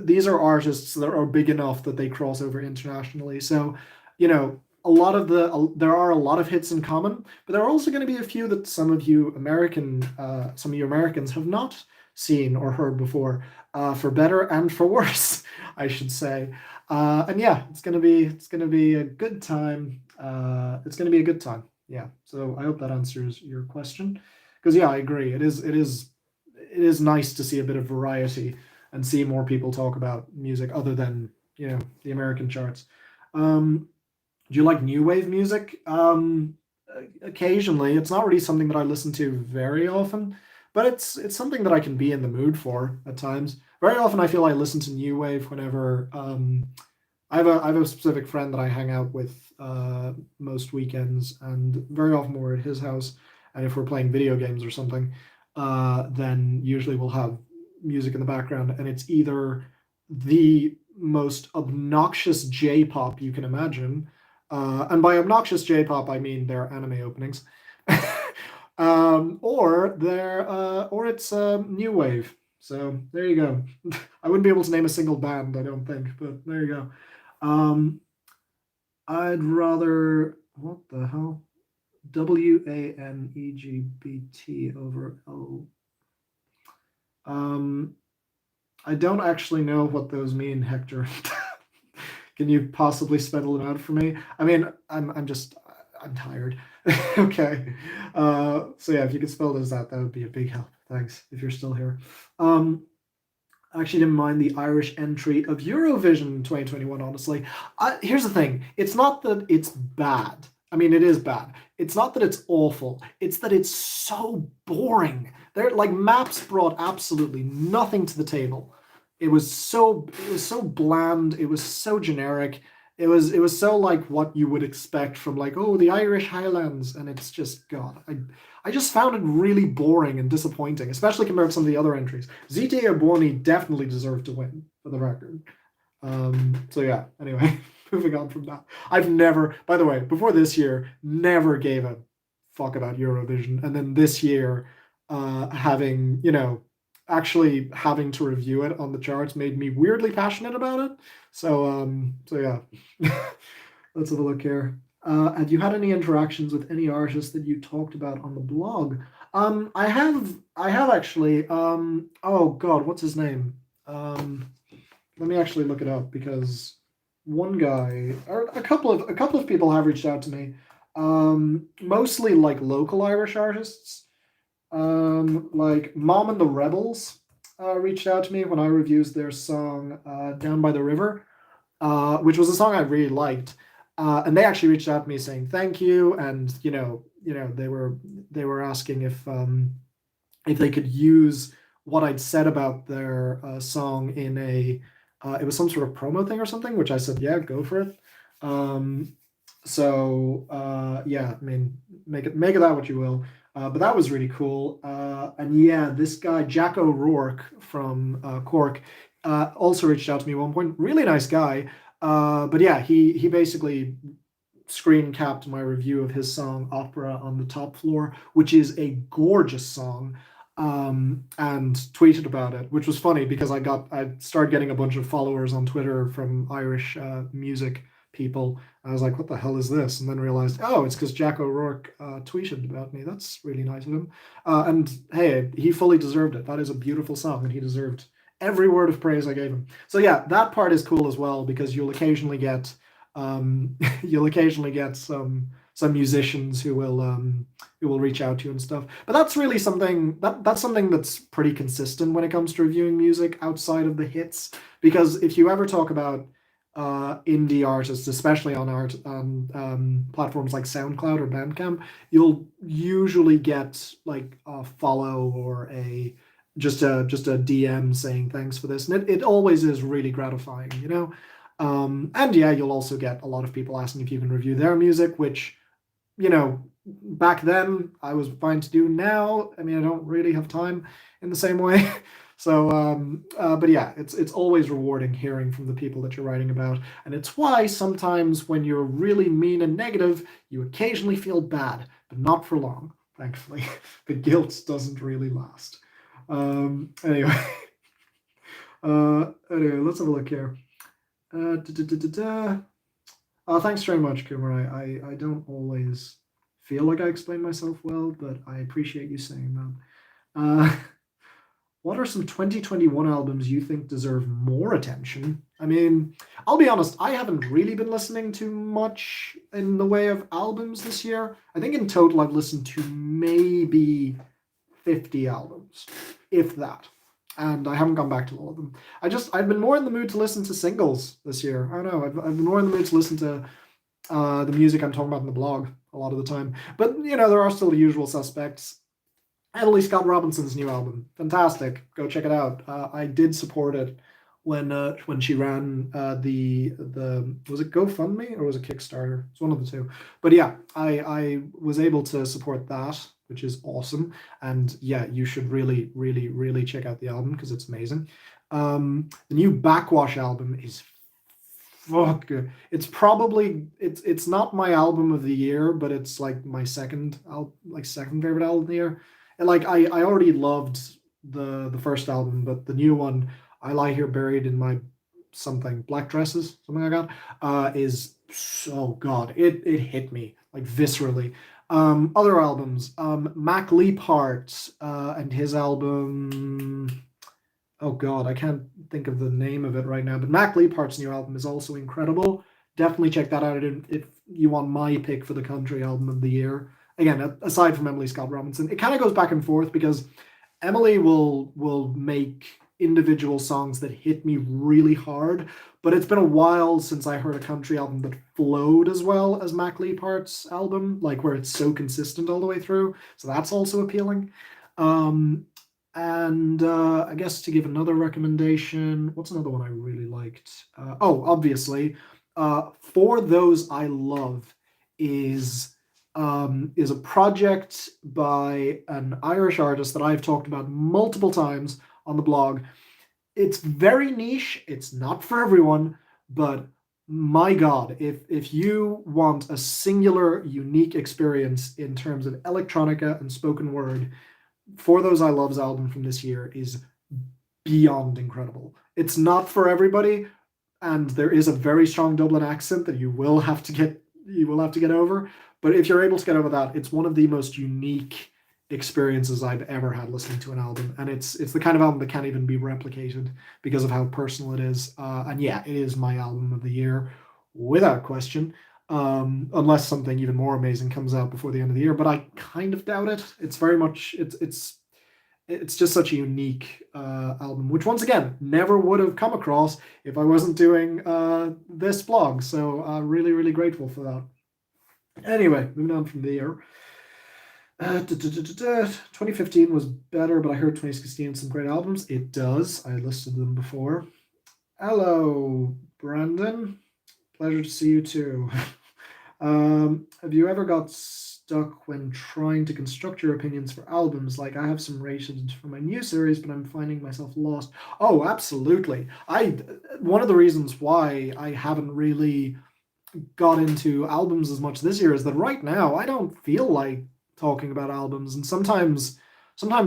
these are artists that are big enough that they cross over internationally. So, there are a lot of hits in common, but there are also going to be a few that some of you Americans have not seen or heard before, for better and for worse, I should say. And yeah, it's gonna be a good time. It's gonna be a good time. Yeah. So I hope that answers your question. Because yeah, I agree. It is nice to see a bit of variety and see more people talk about music other than the American charts. Do you like new wave music? Occasionally. It's not really something that I listen to very often, but it's something that I can be in the mood for at times. Very often, I feel I listen to new wave whenever I have a specific friend that I hang out with most weekends, and very often we're at his house. And if we're playing video games or something, then usually we'll have music in the background, and it's either the most obnoxious J-pop you can imagine, and by obnoxious J-pop I mean their anime openings, or it's new wave. So there you go. I wouldn't be able to name a single band, I don't think, but there you go. I'd rather, what the hell? WANEGBT over O. I don't actually know what those mean, Hector. Can you possibly spell them out for me? I mean, I'm tired. Okay. So yeah, if you could spell those out, that would be a big help. Thanks, if you're still here. I actually didn't mind the Irish entry of Eurovision 2021, honestly. Here's the thing. It's not that it's bad. I mean, it is bad. It's not that it's awful. It's that it's so boring. Maps brought absolutely nothing to the table. It was so bland. It was so generic. It was so like what you would expect from the Irish Highlands, and it's just God. I just found it really boring and disappointing, especially compared to some of the other entries. Zita Ebony definitely deserved to win, for the record. So yeah, anyway, moving on from that. I've never, by the way, before this year, never gave a fuck about Eurovision. And then this year, actually having to review it on the charts made me weirdly passionate about it. So yeah, let's have a look here. Have you had any interactions with any artists that you talked about on the blog? I have actually. Oh God, what's his name? Let me actually look it up because one guy or a couple of people have reached out to me. Mostly like local Irish artists. Like Mom and the Rebels reached out to me when I reviewed their song "Down by the River," which was a song I really liked. And they actually reached out to me saying thank you, and they were asking if they could use what I'd said about their song in it was some sort of promo thing or something, which I said, yeah, go for it. Yeah, I mean, make it that what you will. But that was really cool. And yeah, this guy, Jack O'Rourke from Cork, also reached out to me at one point. Really nice guy. But yeah, he basically screen capped my review of his song Opera on the Top Floor, which is a gorgeous song, and tweeted about it, which was funny because I started getting a bunch of followers on Twitter from Irish music people. I was like, what the hell is this? And then realized, oh, it's because Jack O'Rourke tweeted about me. That's really nice of him. And hey, he fully deserved it. That is a beautiful song, and he deserved every word of praise I gave him. So yeah, that part is cool as well because you'll occasionally get some musicians who will reach out to you and stuff. But that's really that's something that's pretty consistent when it comes to reviewing music outside of the hits. Because if you ever talk about indie artists, especially on platforms like SoundCloud or Bandcamp, you'll usually get like a follow or a just a DM saying thanks for this, and it always is really gratifying, you know. And yeah, you'll also get a lot of people asking if you can review their music, which, you know, back then I was fine to do. Now, I mean, I don't really have time in the same way. So, but yeah, it's always rewarding hearing from the people that you're writing about, and it's why sometimes when you're really mean and negative, you occasionally feel bad, but not for long. Thankfully, the guilt doesn't really last. Anyway, anyway, let's have a look here. Da, da, da, da, da. Thanks very much, Kumar. I don't always feel like I explain myself well, but I appreciate you saying that. What are some 2021 albums you think deserve more attention? I mean, I'll be honest, I haven't really been listening to much in the way of albums this year. I think in total I've listened to maybe 50 albums, if that. And I haven't gone back to all of them. I've been more in the mood to listen to singles this year. I don't know. I've been more in the mood to listen to the music I'm talking about in the blog a lot of the time. But, you know, there are still the usual suspects. Emily Scott Robinson's new album, fantastic. Go check it out. I did support it when she ran the was it GoFundMe or was it Kickstarter? It's one of the two. But yeah, I was able to support that, which is awesome. And yeah, you should really, really, really check out the album because it's amazing. The new Backwash album is fuck good. It's probably it's not my album of the year, but it's like my second favorite album of the year. And like I already loved the first album, but the new one, I Lie Here Buried in My something black dresses, something like that, is so god. It hit me like viscerally. Other albums, Mac Leaphart and his album. Oh god, I can't think of the name of it right now. But Mac Leaphart's new album is also incredible. Definitely check that out if you want my pick for the country album of the year. Again, aside from Emily Scott Robinson, it kind of goes back and forth because Emily will make individual songs that hit me really hard, but it's been a while since I heard a country album that flowed as well as Mac Leaphart's album, like where it's so consistent all the way through. So that's also appealing. And I guess to give another recommendation, what's another one I really liked? Obviously, For Those I Love is a project by an Irish artist that I've talked about multiple times on the blog. It's very niche. It's not for everyone, but my God, if you want a singular, unique experience in terms of electronica and spoken word, For Those I Love's album from this year is beyond incredible. It's not for everybody, and there is a very strong Dublin accent that you will have to get over. But if you're able to get over that, it's one of the most unique experiences I've ever had listening to an album, and it's the kind of album that can't even be replicated because of how personal it is. And yeah, it is my album of the year without question. Unless something even more amazing comes out before the end of the year, but I kind of doubt it. It's very much it's just such a unique album, which once again never would have come across if I wasn't doing this blog. So really, really grateful for that. Anyway, moving on from there. 2015 was better, but I heard 2016 had some great albums. It does. I listed them before. Hello, Brandon. Pleasure to see you too. Have you ever got stuck when trying to construct your opinions for albums? Like I have some rated for my new series, but I'm finding myself lost. Oh, absolutely. One of the reasons why I haven't really got into albums as much this year is that right now I don't feel like talking about albums, and sometimes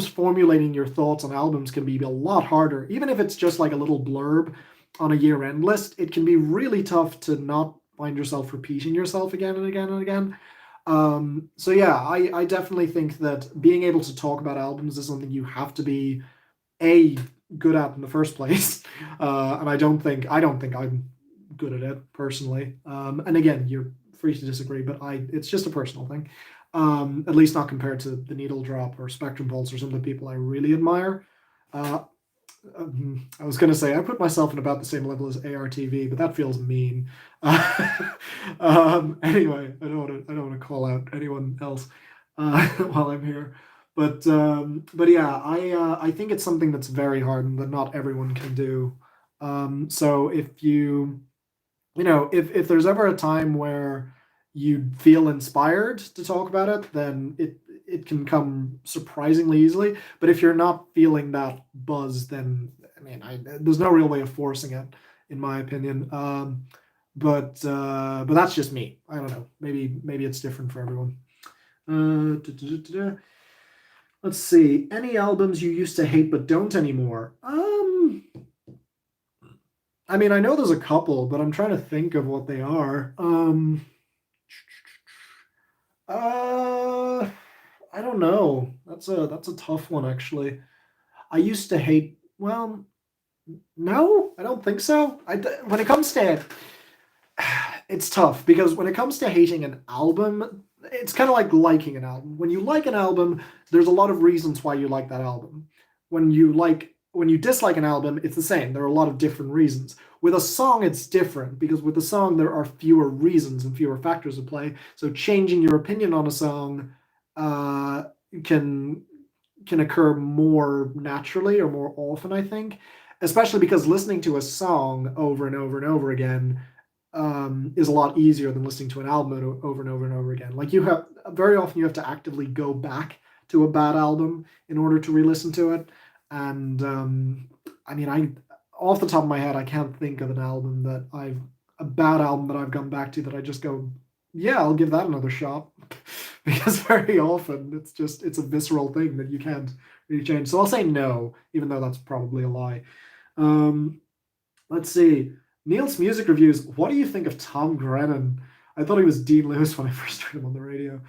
formulating your thoughts on albums can be a lot harder. Even if it's just like a little blurb on a year-end list, it can be really tough to not find yourself repeating yourself again and again and again. So yeah, I definitely think that being able to talk about albums is something you have to be good at in the first place. And I don't think I'm good at it personally. And again, you're free to disagree, but it's just a personal thing. At least not compared to the Needle Drop or Spectrum Pulse or some of the people I really admire. I was going to say I put myself in about the same level as ARTV, but that feels mean. Anyway, I don't want to call out anyone else while I'm here. But yeah, I think it's something that's very hard and that not everyone can do. So if if there's ever a time where you feel inspired to talk about it, then it can come surprisingly easily. But if you're not feeling that buzz, then I mean, there's no real way of forcing it, in my opinion. But that's just me. I don't know. Maybe it's different for everyone. Let's see. Any albums you used to hate but don't anymore? I mean, I know there's a couple, but I'm trying to think of what they are. Uh, I don't know. That's a tough one actually. I used to hate. Well, no, I don't think so. When it comes to it's tough because when it comes to hating an album, it's kind of like liking an album. When you like an album, there's a lot of reasons why you like that album. When you dislike an album, it's the same. There are a lot of different reasons. With a song, it's different because with a song there are fewer reasons and fewer factors at play. So changing your opinion on a song uh, can occur more naturally or more often, I think, especially because listening to a song over and over and over again is a lot easier than listening to an album over and over and over again. Like you have very often you have to actively go back to a bad album in order to re-listen to it. And I mean, I off the top of my head, I can't think of an album that I've a bad album that I've gone back to that I just go, yeah, I'll give that another shot. Because very often it's a visceral thing that you can't really change. So I'll say no, even though that's probably a lie. Um, let's see. Neil's music reviews. What do you think of Tom Grennan? I thought he was Dean Lewis when I first heard him on the radio.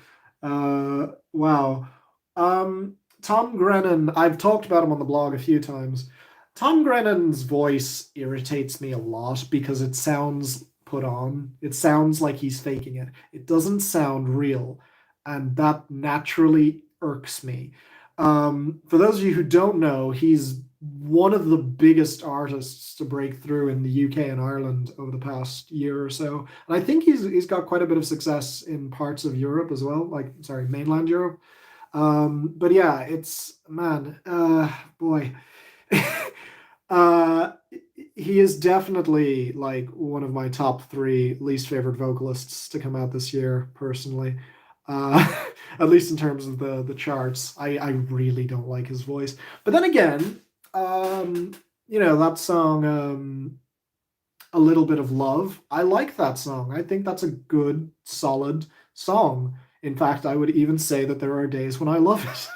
Wow. Tom Grennan, I've talked about him on the blog a few times. Tom Grennan's voice irritates me a lot because it sounds put on. It sounds like he's faking it. It doesn't sound real, and that naturally irks me. For those of you who don't know, he's one of the biggest artists to break through in the UK and Ireland over the past year or so. And I think he's got quite a bit of success in parts of Europe as well, like sorry, mainland Europe. But yeah, it's man, boy. uh he is definitely like one of my top three least favorite vocalists to come out this year, personally. Uh at least in terms of the charts. I really don't like his voice. But then again, that song, A Little Bit of Love, I like that song. I think that's a good, solid song. In fact, I would even say that there are days when I love it.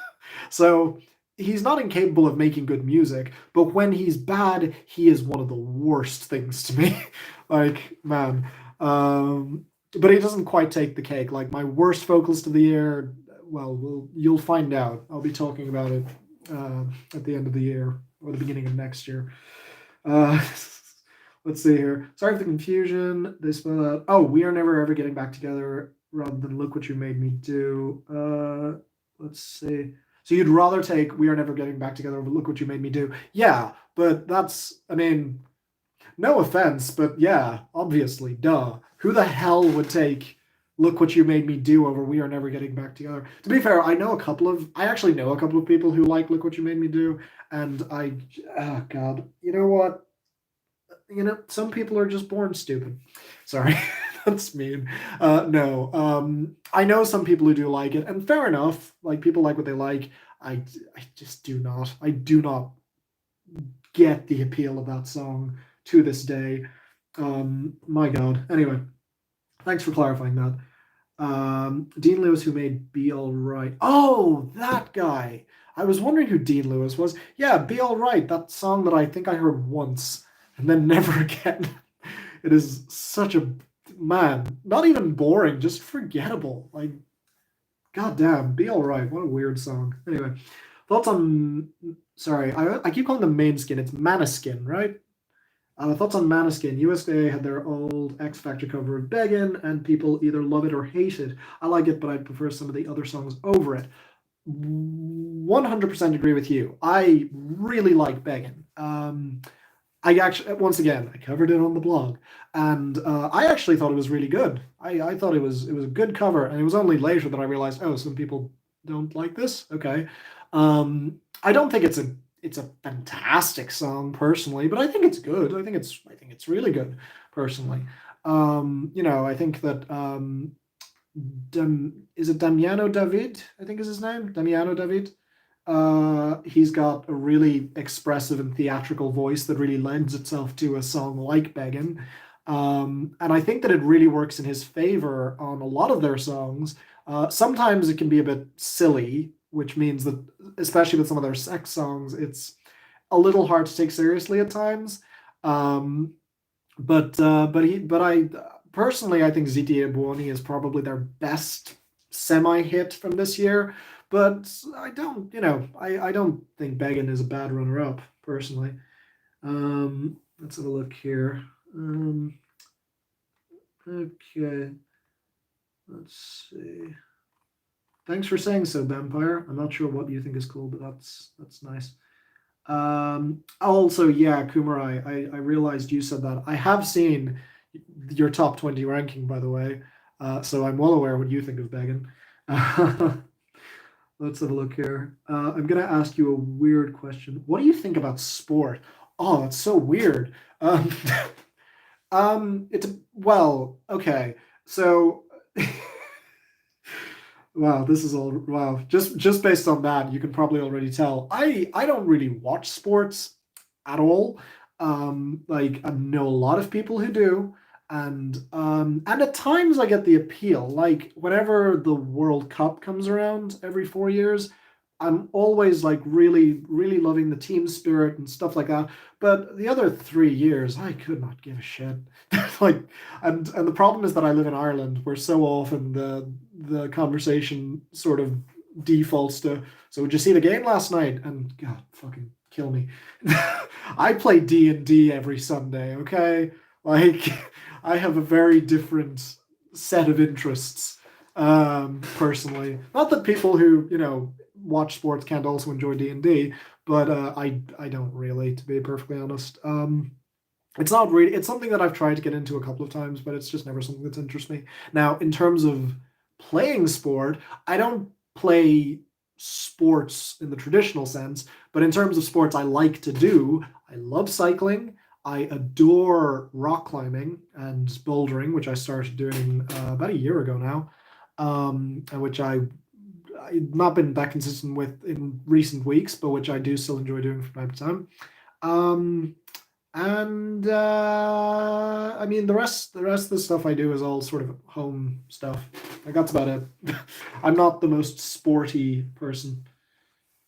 So he's not incapable of making good music, but when he's bad, he is one of the worst things to me. Like, man. But he doesn't quite take the cake. Like my worst vocalist of the year, well, you'll find out. I'll be talking about it at the end of the year or the beginning of next year. Uh, let's see here. Sorry for the confusion. They spell out. Oh, we are never ever getting back together rather than look what you made me do. Let's see. So you'd rather take we are never getting back together over look what you made me do. Yeah, but that's I mean, no offense, but yeah, obviously, duh. Who the hell would take look what you made me do over we are never getting back together? To be fair, I actually know a couple of people who like look what you made me do, and oh god, you know what? Some people are just born stupid. Sorry, that's mean. No, I know some people who do like it, and fair enough. Like people like what they like. I just do not. I do not get the appeal of that song to this day. My God. Anyway, thanks for clarifying that. Dean Lewis, who made Be All Right. Oh, that guy. I was wondering who Dean Lewis was. Yeah, Be All Right. That song that I think I heard once and then never again. It is such a man. Not even boring, just forgettable. Like, goddamn, Be All Right. What a weird song. Anyway, thoughts on. Sorry, I keep calling them Mainskin. It's Maniskin, right? Thoughts on Maniskin. USA had their old X Factor cover of Beggin', and people either love it or hate it. I like it, but I prefer some of the other songs over it. 100% agree with you. I really like Beggin'. I actually, once again, I covered it on the blog, and I actually thought it was really good. I thought it was a good cover, and it was only later that I realized, oh, some people don't like this. Okay, I don't think it's a fantastic song personally, but I think it's good. I think it's really good personally. I think that is it Damiano David? I think is his name. Damiano David. He's got a really expressive and theatrical voice that really lends itself to a song like Beggin. And I think that it really works in his favor on a lot of their songs. Sometimes it can be a bit silly, which means that, especially with some of their sex songs, it's a little hard to take seriously at times. Um, but I personally I think Zitia Buoni is probably their best semi hit from this year. But I don't think Beggin is a bad runner up personally. Let's have a look here. Okay, let's see. Thanks for saying so, Vampire. I'm not sure what you think is cool, but that's nice. Also, yeah, Kumarai, I realized you said that. I have seen your top 20 ranking, by the way. So I'm well aware what you think of Beggin. Let's have a look here. I'm gonna ask you a weird question. What do you think about sport? Oh, that's so weird. It's well, okay. So wow, this is all wow. Just based on that, you can probably already tell. I don't really watch sports at all. Like I know a lot of people who do, and at times I get the appeal. Like whenever the World Cup comes around every 4 years, I'm always like really really loving the team spirit and stuff like that. But the other 3 years, I could not give a shit. Like, and the problem is that I live in Ireland, where so often the conversation sort of defaults to, so did you see the game last night? And God, fucking kill me. I play D&D every Sunday, okay? Like, I have a very different set of interests, personally. Not that people who, watch sports can't also enjoy D&D, but I don't really, to be perfectly honest. It's not really. It's something that I've tried to get into a couple of times, but it's just never something that's interests me. Now, in terms of playing sport, I don't play sports in the traditional sense, but in terms of sports I like to do, I love cycling. I adore rock climbing and bouldering, which I started doing about a year ago now, and which I've not been that consistent with in recent weeks, but which I do still enjoy doing from time to time. Um, and I mean the rest of the stuff I do is all sort of home stuff. Like that's about it. I'm not the most sporty person.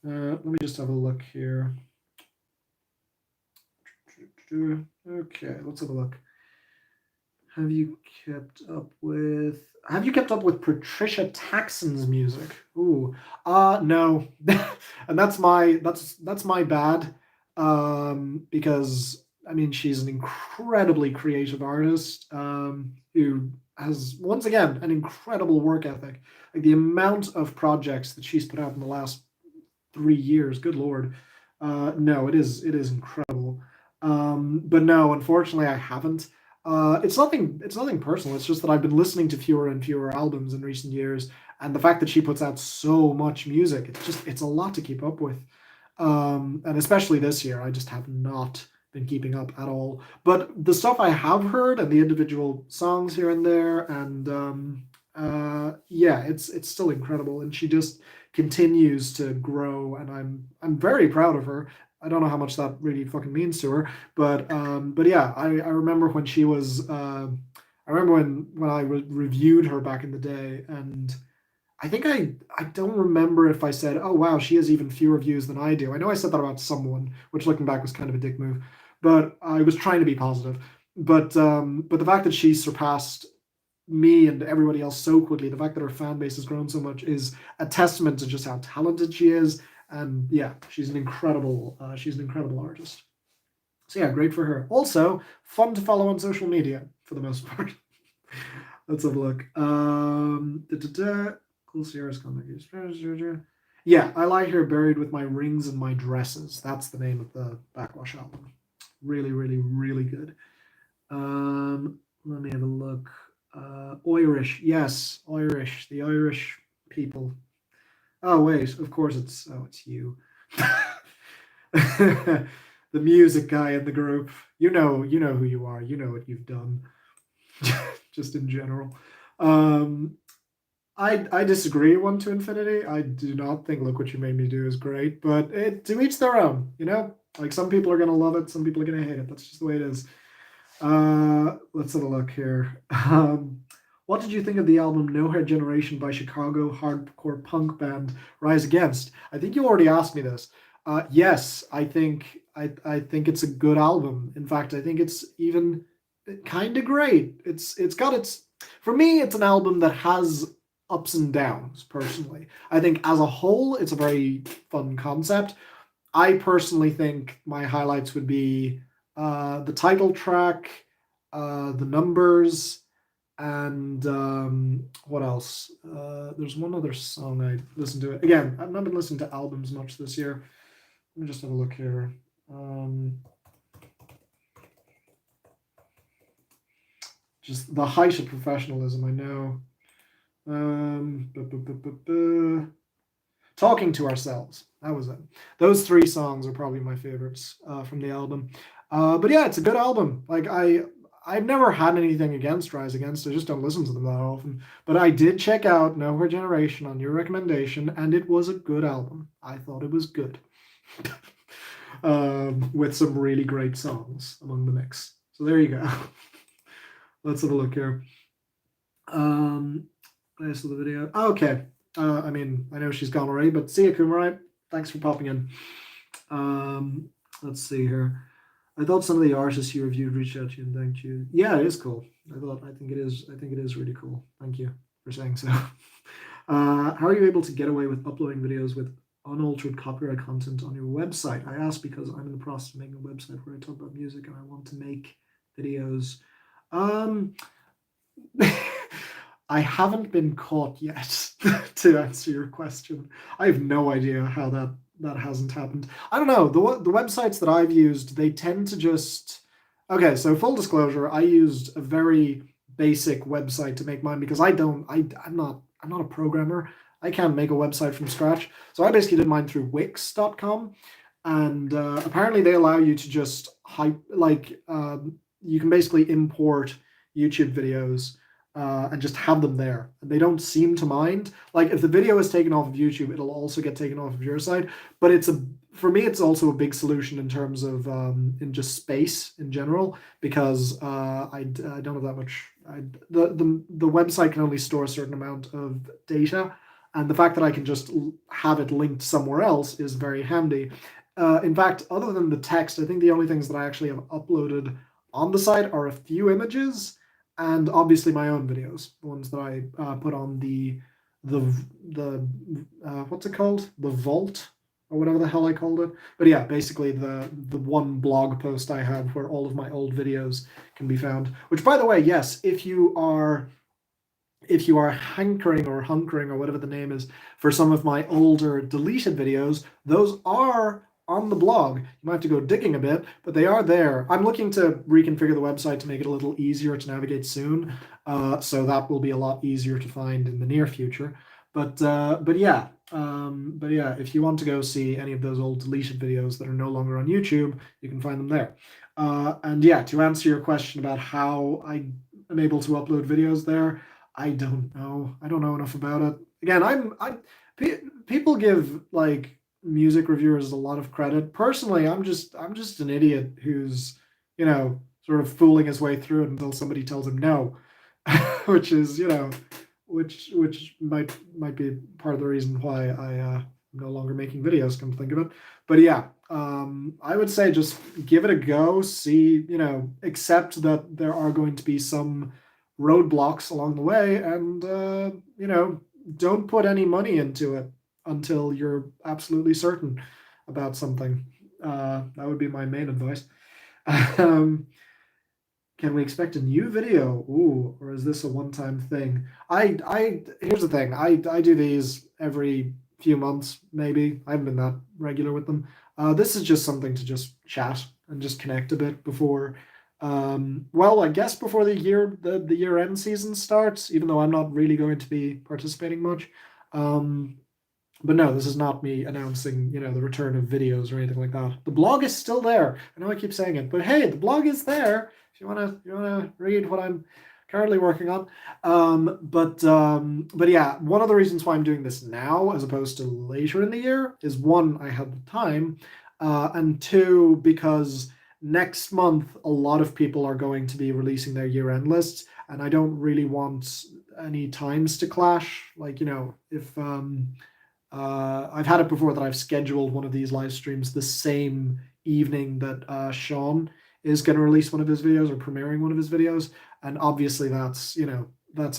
Let me just have a look here. Okay, let's have a look. Have you kept up with Patricia Taxon's music? Ooh. No. And that's my bad. Because I mean she's an incredibly creative artist, who has once again an incredible work ethic. Like the amount of projects that she's put out in the last 3 years, good lord. No, it is incredible. But no, unfortunately, I haven't. It's nothing personal. It's just that I've been listening to fewer and fewer albums in recent years, and the fact that she puts out so much music, it's a lot to keep up with. And especially this year, I just have not been keeping up at all. But the stuff I have heard and the individual songs here and there, and yeah, it's still incredible, and she just continues to grow, and I'm very proud of her. I don't know how much that really fucking means to her, but yeah, I remember when she was I remember when I reviewed her back in the day, and I think I don't remember if I said, "Oh wow, she has even fewer views than I do." I know I said that about someone, which looking back was kind of a dick move, but I was trying to be positive. But the fact that she surpassed me and everybody else so quickly, the fact that her fan base has grown so much is a testament to just how talented she is. And yeah, she's an incredible artist. So yeah, great for her. Also, fun to follow on social media for the most part. Let's have a look. Da, da, da. Cool Sierra's comic. Yeah, I Lie Here Buried with My Rings and My Dresses. That's the name of the Backwash album. Really, really, really good. Let me have a look. Irish, yes, Irish, the Irish people. Oh wait, of course it's you. The music guy in the group. You know who you are. You know what you've done. Just in general. Um, I disagree one to infinity. I do not think Look What You Made Me Do is great, but to each their own, you know? Like some people are gonna love it, some people are gonna hate it. That's just the way it is. Let's have a look here. What did you think of the album No Hair Generation by Chicago hardcore punk band Rise Against? I think you already asked me this. Yes, I think it's a good album. In fact, I think it's even kind of great. It's got its for me, it's an album that has ups and downs. Personally, I think as a whole, it's a very fun concept. I personally think my highlights would be the title track, the numbers, and what else? There's one other song I listened to. Again, I've not been listening to albums much this year. Let me just have a look here. Just the height of professionalism, I know. Um, bu- bu- bu- bu- bu- Talking to Ourselves. That was it. Those three songs are probably my favorites from the album. But yeah, it's a good album. I've never had anything against Rise Against. I just don't listen to them that often. But I did check out No Her Generation on your recommendation, and it was a good album. I thought it was good. With some really great songs among the mix. So there you go. Let's have a look here. I saw the video. Oh, okay. I mean, I know she's gone already, but see you, Kumarai. Thanks for popping in. Let's see here. I thought some of the artists you reviewed reached out to you and thanked you. Yeah, it is cool. I think it is. I think it is really cool. Thank you for saying so. How are you able to get away with uploading videos with unaltered copyright content on your website? I ask because I'm in the process of making a website where I talk about music and I want to make videos. Um, I haven't been caught yet to answer your question. I have no idea how that hasn't happened. I don't know. The websites that I've used, they tend to just okay. So full disclosure, I used a very basic website to make mine because I'm not a programmer. I can't make a website from scratch. So I basically did mine through Wix.com, and apparently they allow you to just you can basically import YouTube videos and just have them there. And they don't seem to mind. Like if the video is taken off of YouTube, it'll also get taken off of your side. But for me, it's also a big solution in terms of in just space in general because I don't have that much. The website can only store a certain amount of data, and the fact that I can just have it linked somewhere else is very handy. In fact, other than the text, I think the only things that I actually have uploaded on the site are a few images and obviously my own videos, the ones that I put on the what's it called, the vault or whatever the hell I called it. But yeah, basically the one blog post I have where all of my old videos can be found. Which, by the way, yes, if you are hankering or hunkering or whatever the name is for some of my older deleted videos, those are on the blog. You might have to go digging a bit, but they are there. I'm looking to reconfigure the website to make it a little easier to navigate soon, so that will be a lot easier to find in the near future. But yeah, if you want to go see any of those old deleted videos that are no longer on YouTube, you can find them there. And yeah, to answer your question about how I am able to upload videos there, I don't know. I don't know enough about it. Again, people give like music reviewers a lot of credit. Personally, I'm just an idiot who's, sort of fooling his way through it until somebody tells him no, which is, which might be part of the reason why I'm no longer making videos, come to think of it. But yeah, I would say just give it a go, see, accept that there are going to be some roadblocks along the way and don't put any money into it until you're absolutely certain about something. That would be my main advice. um, can we expect a new video? Ooh, or is this a one-time thing? I here's the thing. I do these every few months, maybe. I haven't been that regular with them. This is just something to just chat and just connect a bit before, well, I guess before the year end season starts, even though I'm not really going to be participating much. But no, this is not me announcing, the return of videos or anything like that. The blog is still there. I know I keep saying it, but hey, the blog is there. If you wanna read what I'm currently working on. But yeah, one of the reasons why I'm doing this now as opposed to later in the year is one, I have the time, and two, because next month a lot of people are going to be releasing their year-end lists, and I don't really want any times to clash. Like, if I've had it before that I've scheduled one of these live streams the same evening that Sean is going to release one of his videos or premiering one of his videos, and obviously that's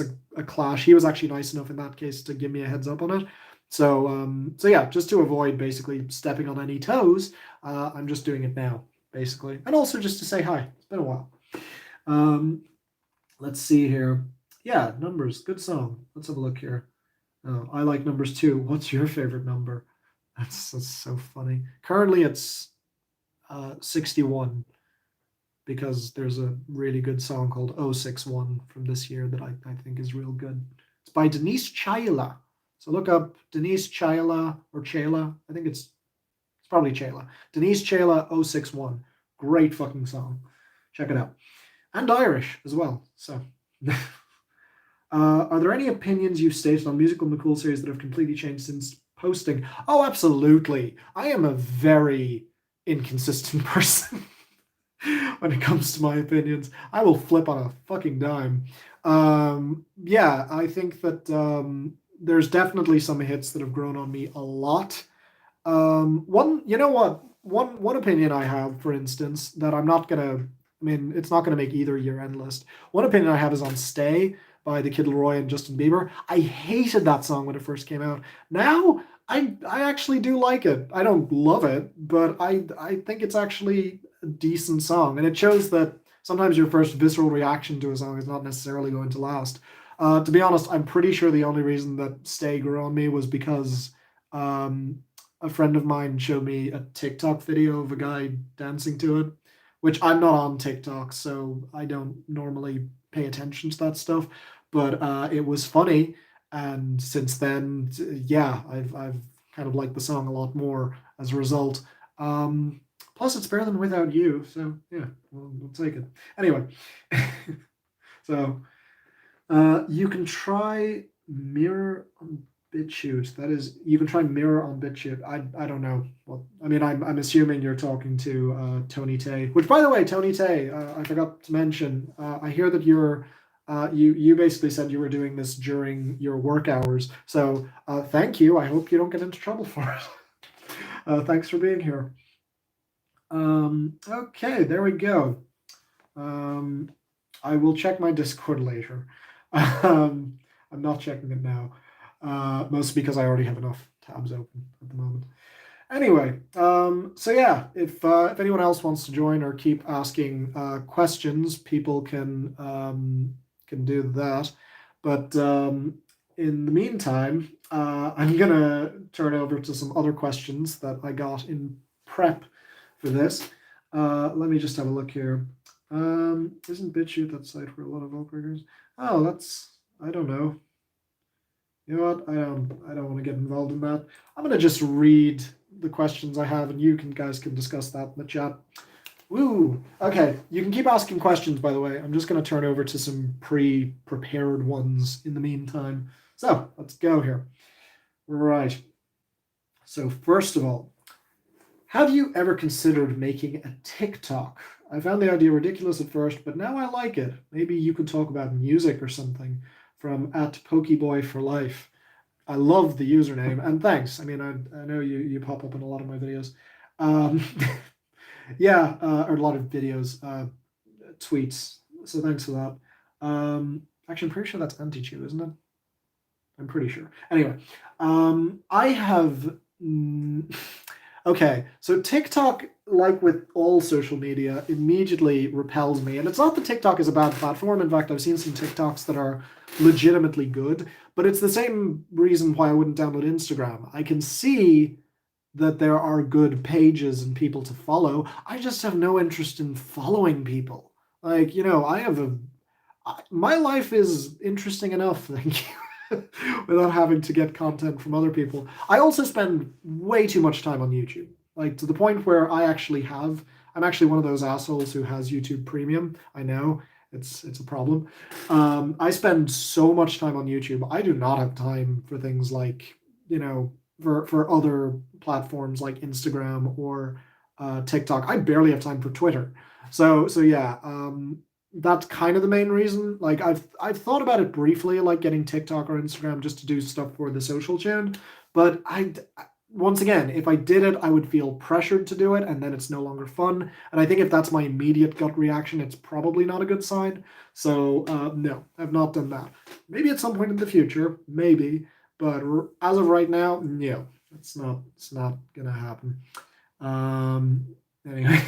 a clash. He was actually nice enough in that case to give me a heads up on it. So yeah, just to avoid basically stepping on any toes, I'm just doing it now, basically, and also just to say hi. It's been a while. Let's see here. Yeah, Numbers, good song. Let's have a look here. Oh, I like Numbers too. What's your favorite number? That's so funny. Currently, it's 61 because there's a really good song called 061 from this year that I think is real good. It's by Denise Chaila. So look up Denise Chaila or Chaila. I think it's probably Chaila. Denise Chaila 061. Great fucking song. Check it out. And Irish as well. So. Are there any opinions you've stated on musical McCool series that have completely changed since posting? Oh, absolutely. I am a very inconsistent person when it comes to my opinions. I will flip on a fucking dime. Yeah, I think that there's definitely some hits that have grown on me a lot. You know what? One opinion I have, for instance, that I'm not gonna. I mean, it's not gonna make either year-end list. One opinion I have is on "Stay" by the Kid Laroi and Justin Bieber. I hated that song when it first came out. Now I actually do like it. I don't love it, but I think it's actually a decent song, and it shows that sometimes your first visceral reaction to a song is not necessarily going to last. To be honest, I'm pretty sure the only reason that "Stay" grew on me was because a friend of mine showed me a TikTok video of a guy dancing to it, which I'm not on TikTok, so I don't normally pay attention to that stuff. But it was funny, and since then, yeah, I've kind of liked the song a lot more as a result. Plus, it's better than "Without You," so yeah, we'll take it. Anyway, so you can try Mirror on BitChute. That is, you can try Mirror on BitChute. I don't know. Well, I mean, I'm assuming you're talking to Tony Tay. Which, by the way, Tony Tay, I forgot to mention. I hear that you're you basically said you were doing this during your work hours. So thank you. I hope you don't get into trouble for it. Thanks for being here. Okay, there we go. I will check my Discord later. I'm not checking it now, mostly because I already have enough tabs open at the moment. Anyway, so yeah, if anyone else wants to join or keep asking questions, people can do that. But in the meantime, I'm gonna turn over to some other questions that I got in prep for this. Let me just have a look here. Isn't BitChute that site for a lot of Elk riggers? Oh, I don't know. You know what? I don't want to get involved in that. I'm gonna just read the questions I have, and you guys can discuss that in the chat. Woo! Okay, you can keep asking questions, by the way. I'm just gonna turn over to some pre-prepared ones in the meantime. So let's go here. Right. So first of all, have you ever considered making a TikTok? I found the idea ridiculous at first, but now I like it. Maybe you could talk about music or something. From @Pokeboy4Life. I love the username, and thanks. I mean, I know you pop up in a lot of my videos. Yeah, or a lot of videos, tweets. So thanks for that. Actually, I'm pretty sure that's anti-chew, isn't it? I'm pretty sure. Anyway, I have Okay, so TikTok, like with all social media, immediately repels me. And it's not that TikTok is a bad platform. In fact, I've seen some TikToks that are legitimately good, but it's the same reason why I wouldn't download Instagram. I can see that there are good pages and people to follow. I just have no interest in following people. Like, I have my life is interesting enough, thank you, without having to get content from other people. I also spend way too much time on YouTube, like to the point where I'm actually one of those assholes who has YouTube Premium. I know it's a problem. I spend so much time on YouTube. I do not have time for things like for other platforms like Instagram or TikTok. I barely have time for Twitter. So yeah, that's kind of the main reason. Like I've thought about it briefly, like getting TikTok or Instagram just to do stuff for the social chain, but once again, if I did it, I would feel pressured to do it, and then it's no longer fun. And I think if that's my immediate gut reaction, it's probably not a good sign. So no, I've not done that. Maybe at some point in the future, maybe, but as of right now, no, it's not gonna happen. Um, anyway.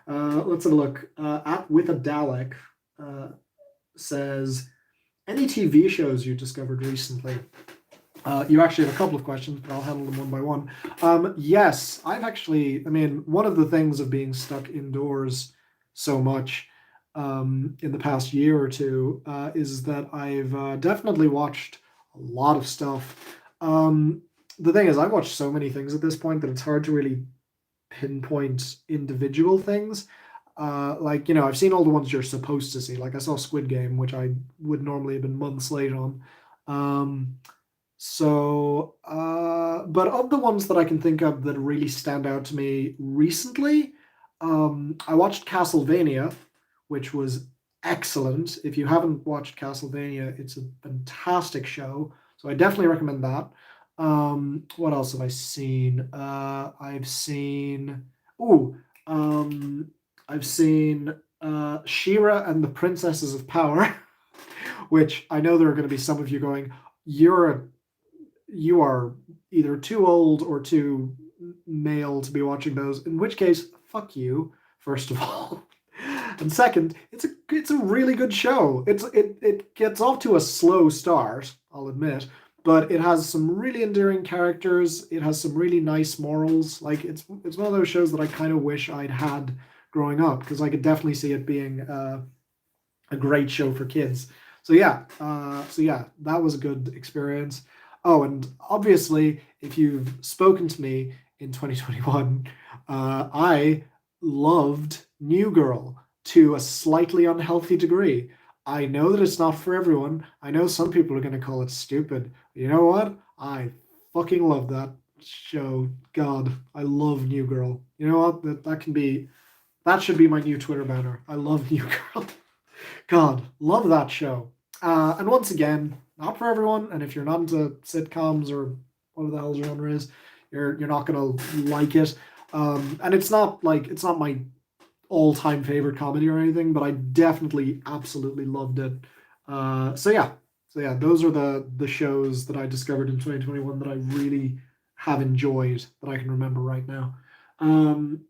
Let's have a look. At with a Dalek uh, says, any TV shows you discovered recently? You actually have a couple of questions, but I'll handle them one by one. Yes, I've actually, I mean, one of the things of being stuck indoors so much in the past year or two is that I've definitely watched a lot of stuff. The thing is, I've watched so many things at this point that it's hard to really pinpoint individual things. Like I've seen all the ones you're supposed to see. Like I saw Squid Game, which I would normally have been months late on. Um, but of the ones that I can think of that really stand out to me recently, I watched Castlevania, which was excellent. If you haven't watched Castlevania, it's a fantastic show. So I definitely recommend that. What else have I seen? Oh, um, I've seen She-Ra and the Princesses of Power, which I know there are going to be some of you going, you are either too old or too male to be watching those. In which case, fuck you. First of all, and second, it's a really good show. It gets off to a slow start, I'll admit, but it has some really endearing characters. It has some really nice morals. Like it's one of those shows that I kind of wish I'd had growing up because I could definitely see it being a great show for kids. So yeah, that was a good experience. Oh, and obviously, if you've spoken to me in 2021, I loved New Girl to a slightly unhealthy degree. I know that it's not for everyone. I know some people are going to call it stupid. But you know what? I fucking love that show. God, I love New Girl. You know what? That should be my new Twitter banner. I love New Girl. God, love that show. And once again, not for everyone. And if you're not into sitcoms or whatever the hell genre is, you're not gonna like it. And it's not my all time favorite comedy or anything, but I definitely absolutely loved it. So yeah, those are the shows that I discovered in 2021 that I really have enjoyed that I can remember right now. Um,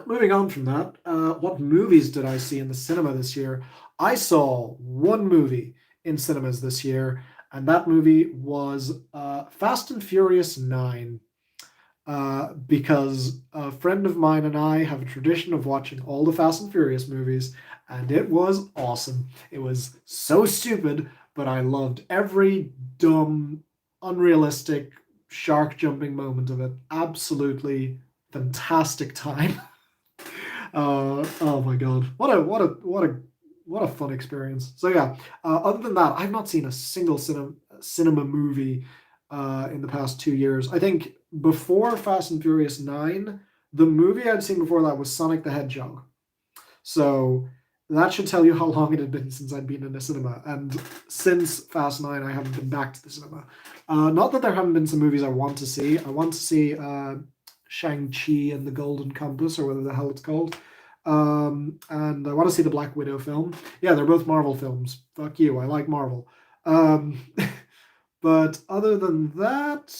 Moving on from that, what movies did I see in the cinema this year? I saw one movie in cinemas this year, and that movie was Fast and Furious 9. Because a friend of mine and I have a tradition of watching all the Fast and Furious movies, and it was awesome. It was so stupid, but I loved every dumb, unrealistic, shark jumping moment of it. Absolutely fantastic time. Oh my god, what a fun experience. So yeah, other than that, I've not seen a single cinema movie in the past 2 years. I think before Fast and Furious 9, the movie I'd seen before that was Sonic the Hedgehog. So that should tell you how long it had been since I'd been in a cinema. And since Fast 9, I haven't been back to the cinema. Not that there haven't been some movies I want to see. I want to see Shang-Chi and the Golden Compass, or whatever the hell it's called. And I want to see the Black Widow film. Yeah, they're both Marvel films. Fuck you, I like Marvel. But other than that,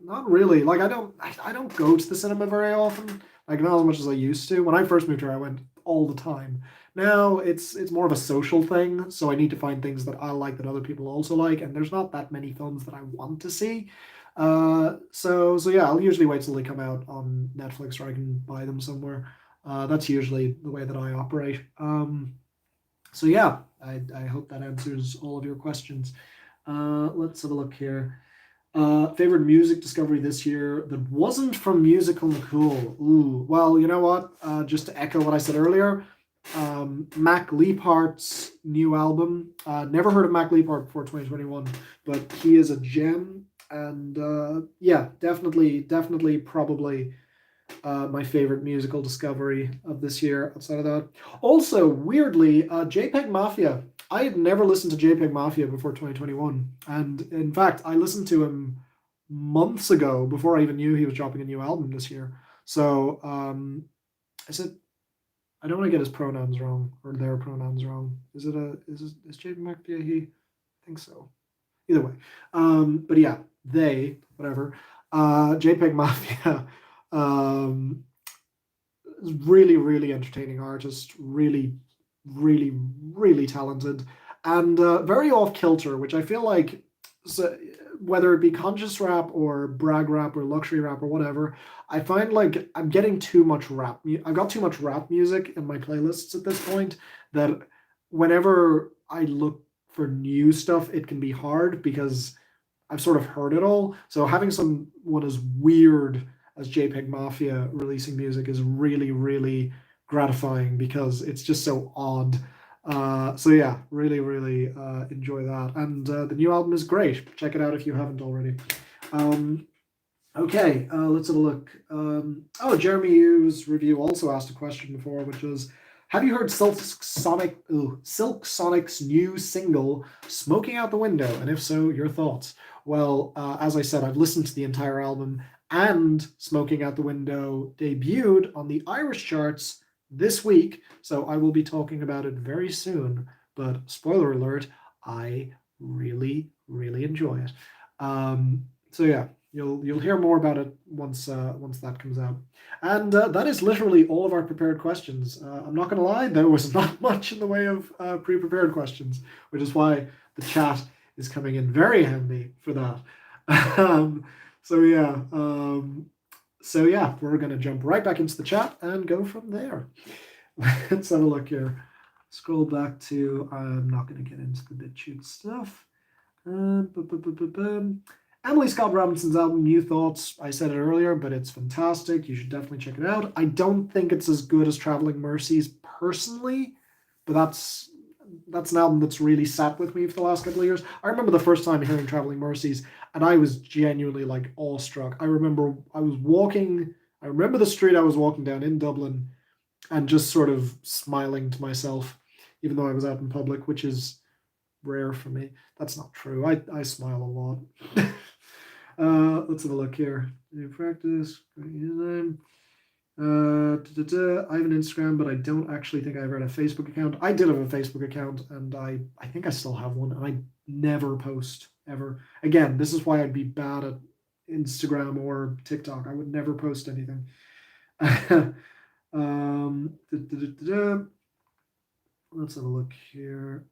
not really. Like I don't go to the cinema very often. Like not as much as I used to. When I first moved here, I went all the time. Now it's more of a social thing, so I need to find things that I like that other people also like, and there's not that many films that I want to see. So yeah, I'll usually wait till they come out on Netflix or I can buy them somewhere. That's usually the way that I operate. So yeah, I hope that answers all of your questions. Let's have a look here. Favorite music discovery this year that wasn't from Musical McCool. Ooh, well, you know what? Just to echo what I said earlier, Mac Leaphart's new album. Never heard of Mac Leaphart before 2021, but he is a gem. And yeah, definitely, probably my favorite musical discovery of this year outside of that. Also, weirdly, Jpeg Mafia. I had never listened to Jpeg Mafia before 2021. And in fact, I listened to him months ago before I even knew he was dropping a new album this year. So I said, I don't want to get his pronouns wrong or their pronouns wrong. Is Jpeg Mafia he? I think so. Either way. But yeah, they, whatever. Jpeg Mafia. Really entertaining artist, really talented, and very off kilter, which I feel like, so, whether it be conscious rap or brag rap or luxury rap or whatever, I find like I'm getting too much rap. I've got too much rap music in my playlists at this point that whenever I look for new stuff, it can be hard because I've sort of heard it all. So having someone as weird as JPEG Mafia releasing music is really gratifying because it's just so odd. So yeah, really enjoy that. And the new album is great. Check it out if you haven't already. Okay, let's have a look. Oh, Jeremy Hughes' review also asked a question before, which was, have you heard Silk Sonic's new single, Smoking Out the Window? And if so, your thoughts? Well, as I said, I've listened to the entire album, and Smoking Out the Window debuted on the Irish charts this week, so I will be talking about it very soon. But spoiler alert, I really enjoy it. So yeah, you'll hear more about it once that comes out. And that is literally all of our prepared questions. I'm not going to lie, there was not much in the way of pre-prepared questions, which is why the chat is coming in very handy for that. So yeah, we're going to jump right back into the chat and go from there. Let's have a look here. Scroll back to, I'm not going to get into the BitChute stuff. Emily Scott Robinson's album, New Thoughts. I said it earlier, but it's fantastic. You should definitely check it out. I don't think it's as good as Traveling Mercies personally, but that's an album that's really sat with me for the last couple of years. I remember the first time hearing Traveling Mercies, and I was genuinely like awestruck. I remember the street I was walking down in Dublin and just sort of smiling to myself, even though I was out in public, which is rare for me. That's not true. I smile a lot. Let's have a look here. New practice. Username. I have an Instagram, but I don't actually think I ever had a Facebook account. I did have a Facebook account, and I think I still have one, and I never post ever. Again, this is why I'd be bad at Instagram or TikTok. I would never post anything. Let's have a look here.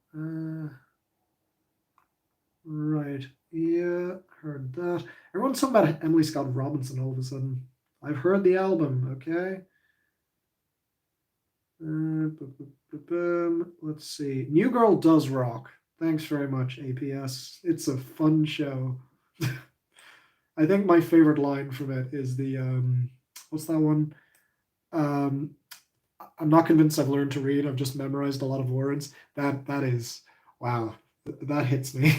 Right. Yeah, heard that. Everyone's talking about Emily Scott Robinson all of a sudden. I've heard the album, okay? Let's see. New Girl Does Rock. Thanks very much, APS. It's a fun show. I think my favorite line from it is the, what's that one? I'm not convinced I've learned to read. I've just memorized a lot of words. That is, wow, that hits me.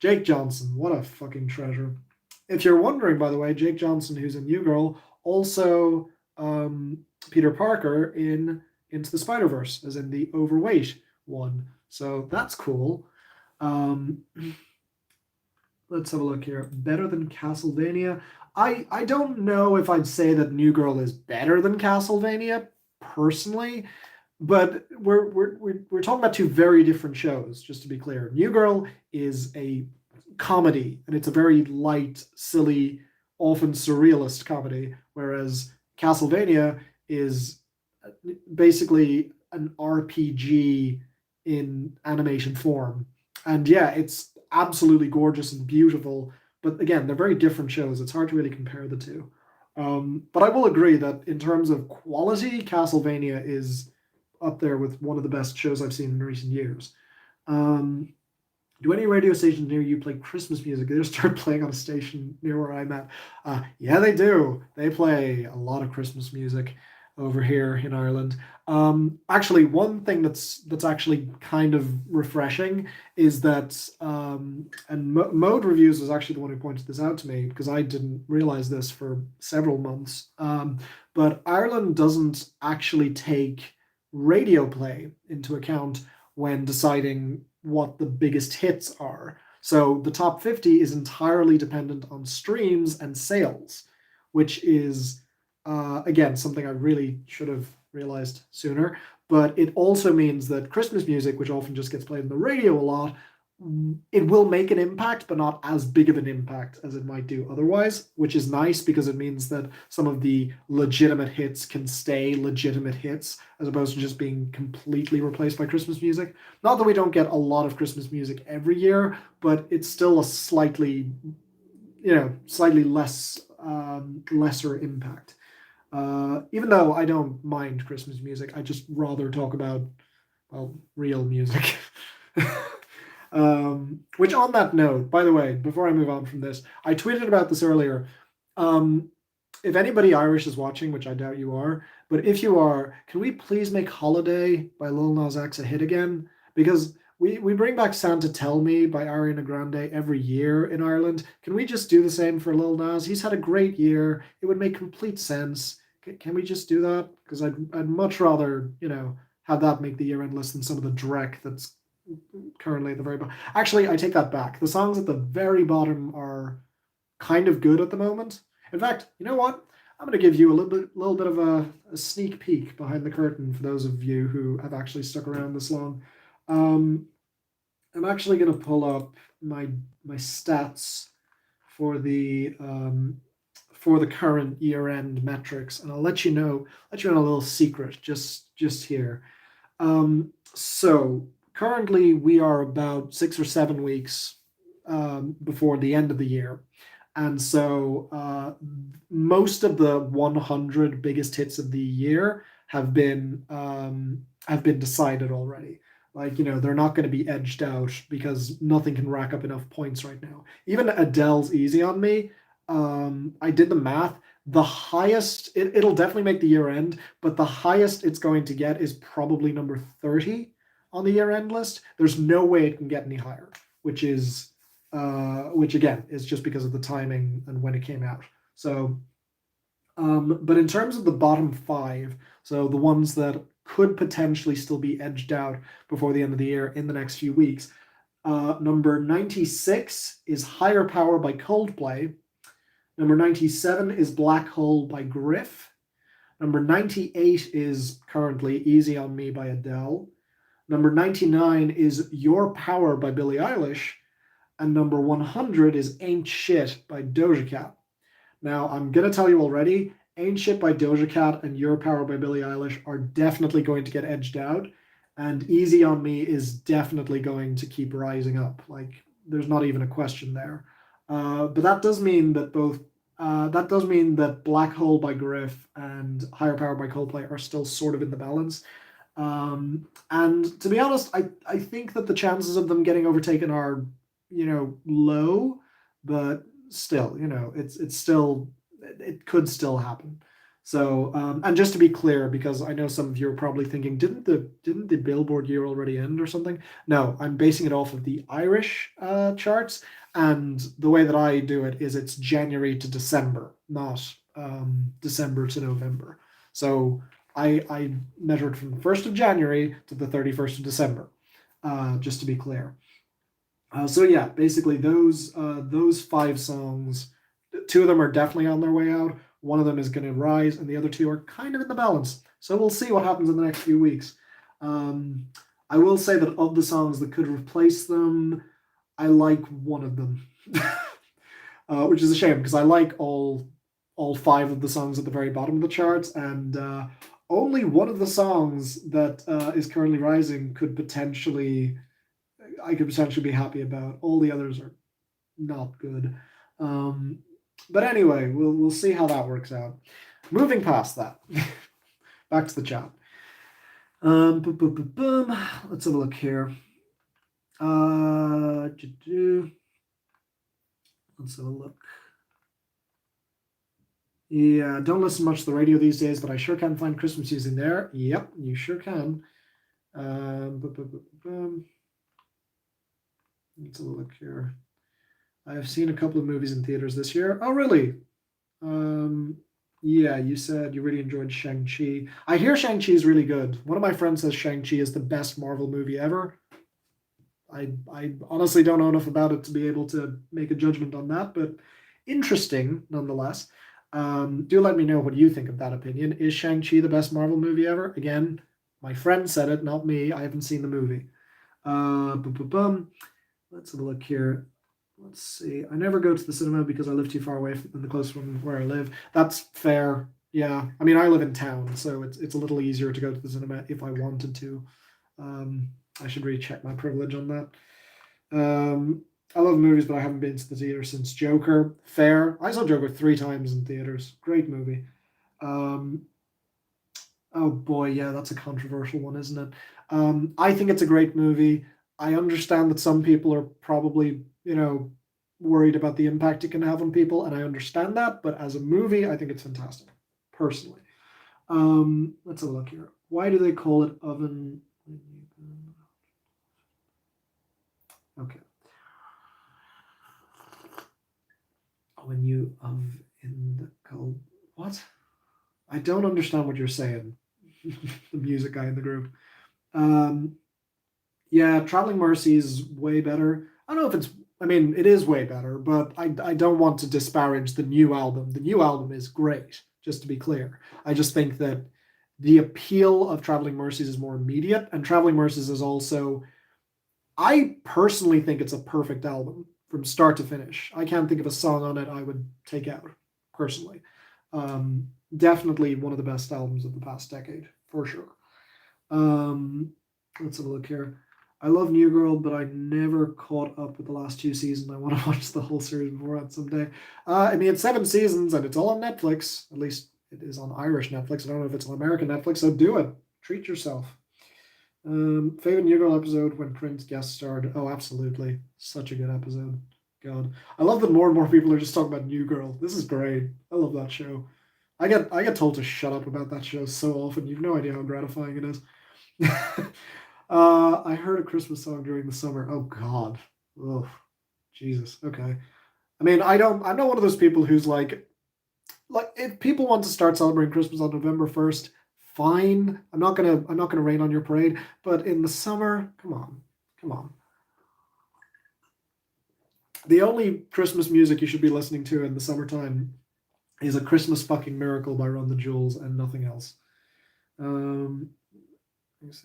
Jake Johnson, what a fucking treasure. If you're wondering, by the way, Jake Johnson, who's in New Girl, also Peter Parker in Into the Spider-Verse, as in the overweight one. So that's cool. Let's have a look here. Better than Castlevania. I don't know if I'd say that New Girl is better than Castlevania, personally, but we're talking about two very different shows, just to be clear. New Girl is a comedy, and it's a very light, silly, often surrealist comedy, whereas Castlevania is basically an RPG in animation form. And yeah, it's absolutely gorgeous and beautiful. But again, they're very different shows. It's hard to really compare the two. But I will agree that in terms of quality, Castlevania is up there with one of the best shows I've seen in recent years. Um, do any radio stations near you play Christmas music? They just started playing on a station near where I'm at. Yeah, they do. They play a lot of Christmas music over here in Ireland. Actually, one thing that's actually kind of refreshing is that, and Mode Reviews was actually the one who pointed this out to me because I didn't realize this for several months. But Ireland doesn't actually take radio play into account when deciding what the biggest hits are. So the top 50 is entirely dependent on streams and sales, which is, again, something I really should have realized sooner. But it also means that Christmas music, which often just gets played on the radio a lot, it will make an impact, but not as big of an impact as it might do otherwise, which is nice because it means that some of the legitimate hits can stay legitimate hits as opposed to just being completely replaced by Christmas music. Not that we don't get a lot of Christmas music every year, but it's still a slightly, slightly less, lesser impact. Even though I don't mind Christmas music, I just rather talk about, well, real music. Which on that note, by the way, before I move on from this, I tweeted about this earlier. If anybody Irish is watching, which I doubt you are, but if you are, can we please make Holiday by Lil Nas X a hit again? Because we bring back Santa Tell Me by Ariana Grande every year in Ireland. Can we just do the same for Lil Nas? He's had a great year. It would make complete sense. Can we just do that? Because I'd much rather, have that make the year end list than some of the dreck that's currently at the very bottom. Actually, I take that back. The songs at the very bottom are kind of good at the moment. In fact, you know what? I'm going to give you a little bit of a sneak peek behind the curtain for those of you who have actually stuck around this long. I'm actually going to pull up my stats for the current year end metrics, and I'll let you know a little secret just here. So currently, we are about 6 or 7 weeks before the end of the year. And so most of the 100 biggest hits of the year have been decided already. Like, they're not going to be edged out because nothing can rack up enough points right now. Even Adele's Easy on Me, I did the math. The highest, it'll definitely make the year end, but the highest it's going to get is probably number 30 on the year end list. There's no way it can get any higher, which again is just because of the timing and when it came out. So, but in terms of the bottom 5, so the ones that could potentially still be edged out before the end of the year in the next few weeks, number 96 is Higher Power by Coldplay. Number 97 is Black Hole by Griff. Number 98 is currently Easy on Me by Adele. Number 99 is Your Power by Billie Eilish. And number 100 is Ain't Shit by Doja Cat. Now, I'm going to tell you already, Ain't Shit by Doja Cat and Your Power by Billie Eilish are definitely going to get edged out. And Easy on Me is definitely going to keep rising up. Like, there's not even a question there. But that does mean that Black Hole by Griff and Higher Power by Coldplay are still sort of in the balance. And to be honest, I think that the chances of them getting overtaken are, low, but still, it could still happen. So, and just to be clear, because I know some of you are probably thinking, didn't the Billboard year already end or something? No, I'm basing it off of the Irish charts, and the way that I do it is it's January to December, not December to November. So I measured from the 1st of January to the 31st of December, just to be clear. So yeah, basically those 5 songs, 2 of them are definitely on their way out. One of them is going to rise, and the other 2 are kind of in the balance. So we'll see what happens in the next few weeks. I will say that of the songs that could replace them, I like one of them. which is a shame because I like all five of the songs at the very bottom of the charts, and only one of the songs that is currently rising I could potentially be happy about. All the others are not good. Um, but anyway, we'll see how that works out. Moving past that, back to the chat. Boom, boom, boom, boom. Let's have a look here. Let's have a look. Yeah, don't listen much to the radio these days, but I sure can find Christmas music there. Yep, you sure can. Let's have a look here. I have seen a couple of movies in theaters this year. Oh, really? Yeah, you said you really enjoyed Shang-Chi. I hear Shang-Chi is really good. One of my friends says Shang-Chi is the best Marvel movie ever. I honestly don't know enough about it to be able to make a judgment on that, but interesting nonetheless. Do let me know what you think of that opinion. Is Shang-Chi the best Marvel movie ever? Again, my friend said it, not me. I haven't seen the movie. Let's have a look here. Let's see. I never go to the cinema because I live too far away from the closest one where I live. That's fair. Yeah. I mean, I live in town, so it's a little easier to go to the cinema if I wanted to. I should really check my privilege on that. I love movies, but I haven't been to the theater since Joker. Fair. I saw Joker 3 times in theaters. Great movie. Oh boy, yeah, that's a controversial one, isn't it? I think it's a great movie. I understand that some people are probably, worried about the impact it can have on people, and I understand that, but as a movie, I think it's fantastic, personally. Let's have a look here. Why do they call it oven? Okay. When you in the cold. What? I don't understand what you're saying. The music guy in the group. Yeah, Traveling Mercy is way better. I don't know if it is way better, but I don't want to disparage the new album. The new album is great, just to be clear. I just think that the appeal of Traveling Mercies is more immediate, and Traveling Mercies is also, I personally think it's a perfect album from start to finish. I can't think of a song on it I would take out, personally. Definitely one of the best albums of the past decade, for sure. Let's have a look here. I love New Girl, but I never caught up with the last 2 seasons. I want to watch the whole series before that someday. It's 7 seasons, and it's all on Netflix. At least it is on Irish Netflix. I don't know if it's on American Netflix, so do it. Treat yourself. Favorite New Girl episode when Prince guest starred. Oh, absolutely. Such a good episode. God. I love that more and more people are just talking about New Girl. This is great. I love that show. I get told to shut up about that show so often. You've no idea how gratifying it is. I heard a Christmas song during the summer. Oh God. Oh, Jesus. Okay. I'm not one of those people who's like if people want to start celebrating Christmas on November 1st, fine. I'm not gonna rain on your parade. But in the summer, come on. The only Christmas music you should be listening to in the summertime is A Christmas Fucking Miracle by Run the Jewels and nothing else.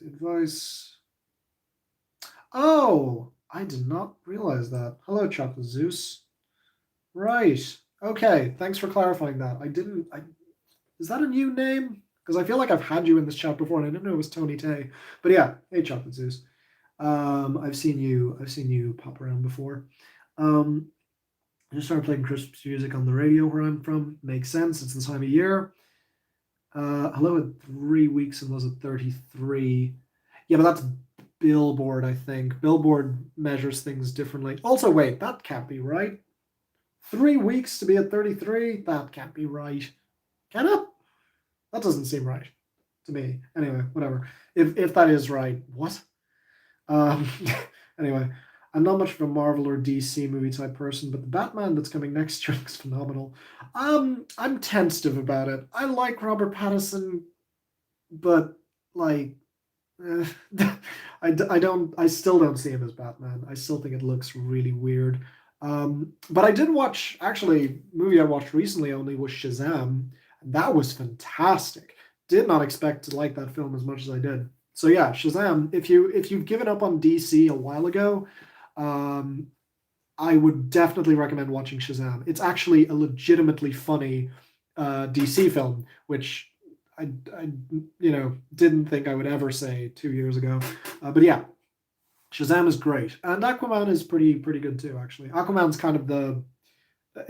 Advice. Oh, I did not realize that. Hello, Chocolate Zeus. Right. Okay. Thanks for clarifying that. Is that a new name? Because I feel like I've had you in this chat before, and I didn't know it was Tony Tay. But yeah, hey, Chocolate Zeus. I've seen you pop around before. I just started playing Christmas music on the radio where I'm from. Makes sense. It's this time of year. Hello at 3 weeks and was at 33. Yeah, but that's Billboard, I think. Billboard measures things differently. Also, wait, that can't be right. 3 weeks to be at 33? That can't be right. Can it? That doesn't seem right to me. Anyway, whatever. If that is right, what? Anyway, I'm not much of a Marvel or DC movie type person, but the Batman that's coming next year looks phenomenal. I'm tentative about it. I like Robert Pattinson, but like, I still don't see him as Batman. I still think it looks really weird. But I did watch, actually, movie I watched recently only was Shazam. And that was fantastic. Did not expect to like that film as much as I did. So yeah, Shazam. If you've given up on DC a while ago, I would definitely recommend watching Shazam. It's actually a legitimately funny DC film, which I didn't think I would ever say 2 years ago. But yeah, Shazam is great, and Aquaman is pretty good too. Actually, Aquaman's kind of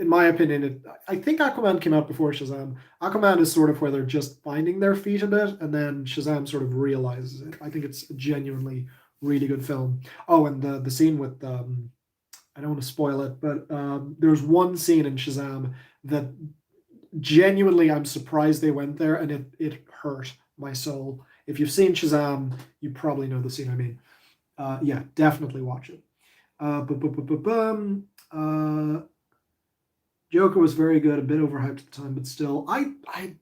in my opinion, I think Aquaman came out before Shazam. Aquaman is sort of where they're just finding their feet a bit, and then Shazam sort of realizes it. I think it's a genuinely really good film. Oh, and the scene with I don't want to spoil it, but there's one scene in Shazam that genuinely I'm surprised they went there, and it hurt my soul. If you've seen Shazam, you probably know the scene I mean. Yeah, definitely watch it. Joker was very good, a bit overhyped at the time, but still, I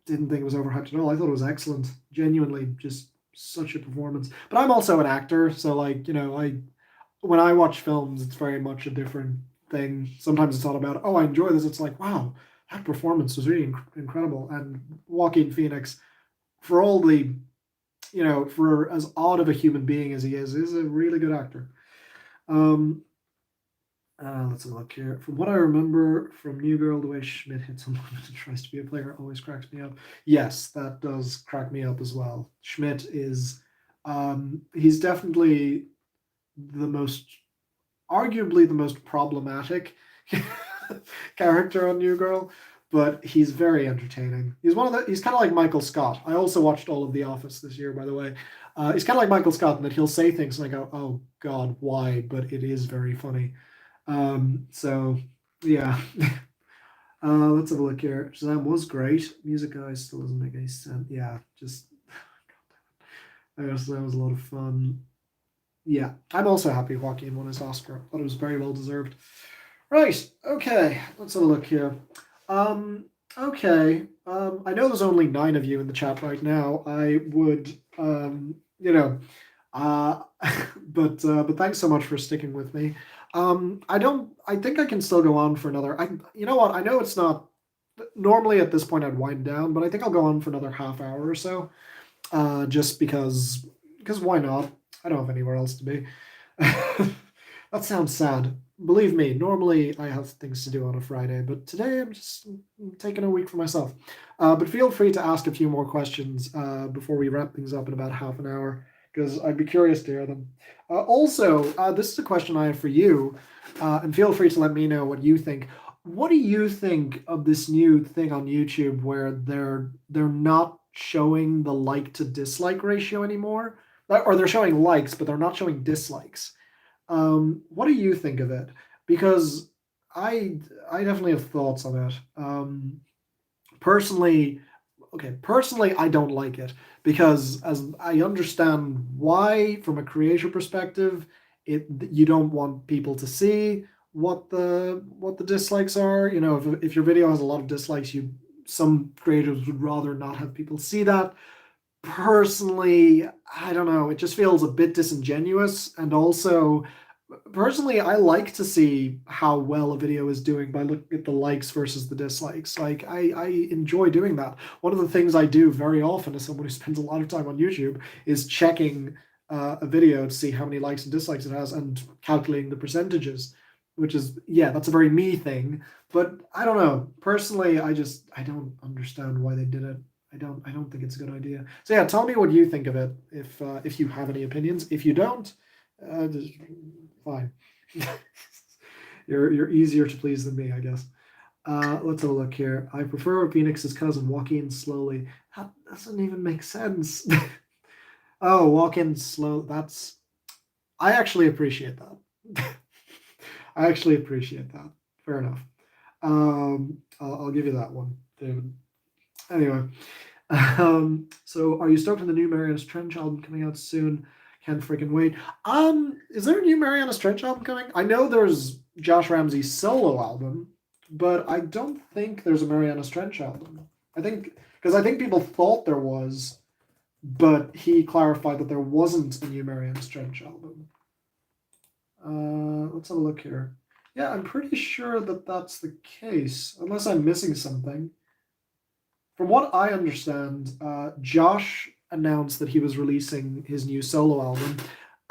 didn't think it was overhyped at all. I thought it was excellent. Genuinely, just such a performance. But I'm also an actor, so like I when I watch films, it's very much a different thing. Sometimes it's not about I enjoy this. It's like wow, that performance was really incredible. And Joaquin Phoenix, for all the for as odd of a human being as he is a really good actor. Um, let's have a look here. From what I remember from New Girl, the way Schmidt hits someone and tries to be a player always cracks me up. Yes, that does crack me up as well. Schmidt is, he's definitely the most, arguably the most problematic character on New Girl, but he's very entertaining. He's kind of like Michael Scott. I also watched all of The Office this year, by the way. He's kind of like Michael Scott in that he'll say things and I go, oh God, why? But it is very funny. So yeah. Let's have a look here. Shazam was great. Music guys still doesn't make any sense. Yeah, just I guess that was a lot of fun. Yeah, I'm also happy Joaquin won his Oscar. I thought it was very well deserved. Right, okay, let's have a look here. Okay, I know there's only 9 of you in the chat right now. I would, uh, but thanks so much for sticking with me. I think I can still go on for another. You know what? I know it's not. Normally at this point I'd wind down, but I think I'll go on for another half hour or so. Just because why not? I don't have anywhere else to be. That sounds sad. Believe me, normally I have things to do on a Friday, but today I'm just taking a week for myself. But feel free to ask a few more questions before we wrap things up in about half an hour, because I'd be curious to hear them. Also, this is a question I have for you, and feel free to let me know what you think. What do you think of this new thing on YouTube where they're not showing the like to dislike ratio anymore? Or they're showing likes, but they're not showing dislikes. What do you think of it? Because I definitely have thoughts on it. Personally, I don't like it because as I understand why, from a creator perspective, you don't want people to see what the dislikes are. If your video has a lot of dislikes, some creators would rather not have people see that. Personally, I don't know. It just feels a bit disingenuous, and also personally, I like to see how well a video is doing by looking at the likes versus the dislikes. Like I enjoy doing that. One of the things I do very often as someone who spends a lot of time on YouTube is checking a video to see how many likes and dislikes it has and calculating the percentages, which is, yeah, that's a very me thing. But I don't know. Personally, I don't understand why they did it. I don't think it's a good idea. So yeah, tell me what you think of it if you have any opinions. If you don't, just fine. You're easier to please than me, I guess. Let's have a look here. I prefer Phoenix's cousin Joaquin slowly. That doesn't even make sense. Oh, Joaquin slow. I actually appreciate that. I actually appreciate that. Fair enough. I'll give you that one, David. Anyway, so are you stoked on the new Marianas Trench album coming out soon? Can't freaking wait. Is there a new Marianas Trench album coming? I know there's Josh Ramsey's solo album, but I don't think there's a Marianas Trench album. I think people thought there was, but he clarified that there wasn't a new Marianas Trench album. Let's have a look here. Yeah, I'm pretty sure that that's the case, unless I'm missing something. From what I understand, Josh announced that he was releasing his new solo album,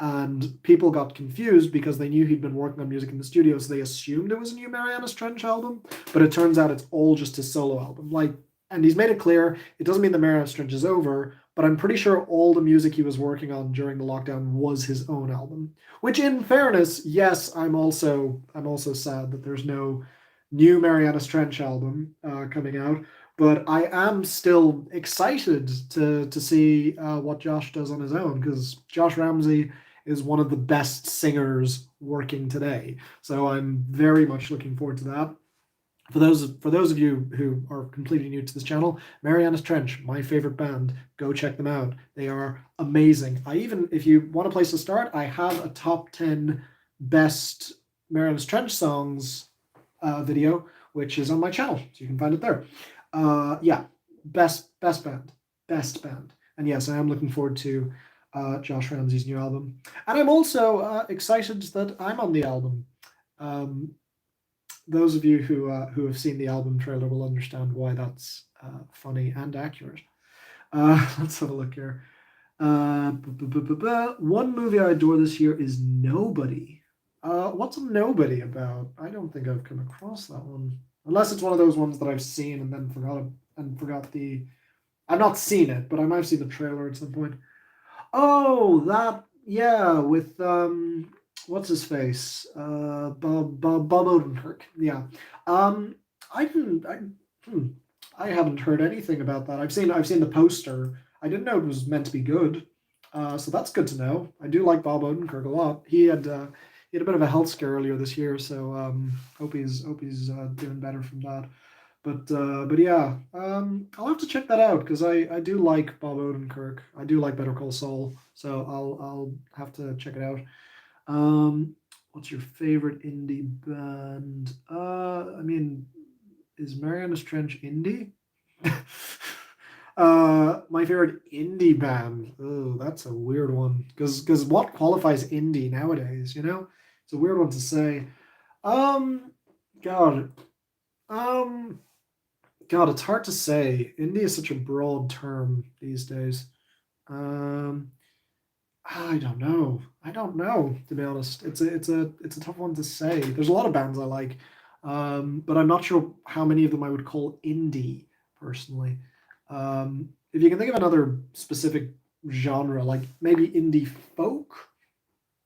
And people got confused because they knew he'd been working on music in the studio, so they assumed it was a new Marianas Trench album. But it turns out it's all just his solo album. Like, and he's made it clear it doesn't mean the Marianas Trench is over, but I'm pretty sure all the music he was working on during the lockdown was his own album. Which, in fairness, yes, I'm also sad that there's no new Marianas Trench album coming out. But I am still excited to see what Josh does on his own, because Josh Ramsey is one of the best singers working today. So I'm very much looking forward to that. For those of you who are completely new to this channel, Marianas Trench, my favorite band. Go check them out. They are amazing. If you want a place to start, I have a top 10 best Marianas Trench songs video, which is on my channel, so you can find it there. Yeah, best band, and yes, I am looking forward to Josh Ramsey's new album, and I'm also excited that I'm on the album. Those of you who have seen the album trailer will understand why that's funny and accurate. Let's have a look here. One movie I adore this year is Nobody. What's a Nobody about? I don't think I've come across that one. Unless it's one of those ones that I've seen and then forgot the. I've not seen it, but I might have seen the trailer at some point. Oh, that, yeah, with what's his face? Bob Odenkirk. Yeah. Um, I didn't. I haven't heard anything about that. I've seen the poster. I didn't know it was meant to be good. So that's good to know. I do like Bob Odenkirk a lot. He had a bit of a health scare earlier this year, so hope he's doing better from that. But yeah, I'll have to check that out, because I do like Bob Odenkirk. I do like Better Call Saul, so I'll have to check it out. What's your favorite indie band? I mean, is Marianas Trench indie? My favorite indie band. Oh, that's a weird one. Because what qualifies indie nowadays? It's a weird one to say. Um, God, um, God, it's hard to say. Indie is such a broad term these days. Um, I don't know. I don't know, to be honest. It's a tough one to say. There's a lot of bands I like, but I'm not sure how many of them I would call indie personally. If you can think of another specific genre, like maybe indie folk,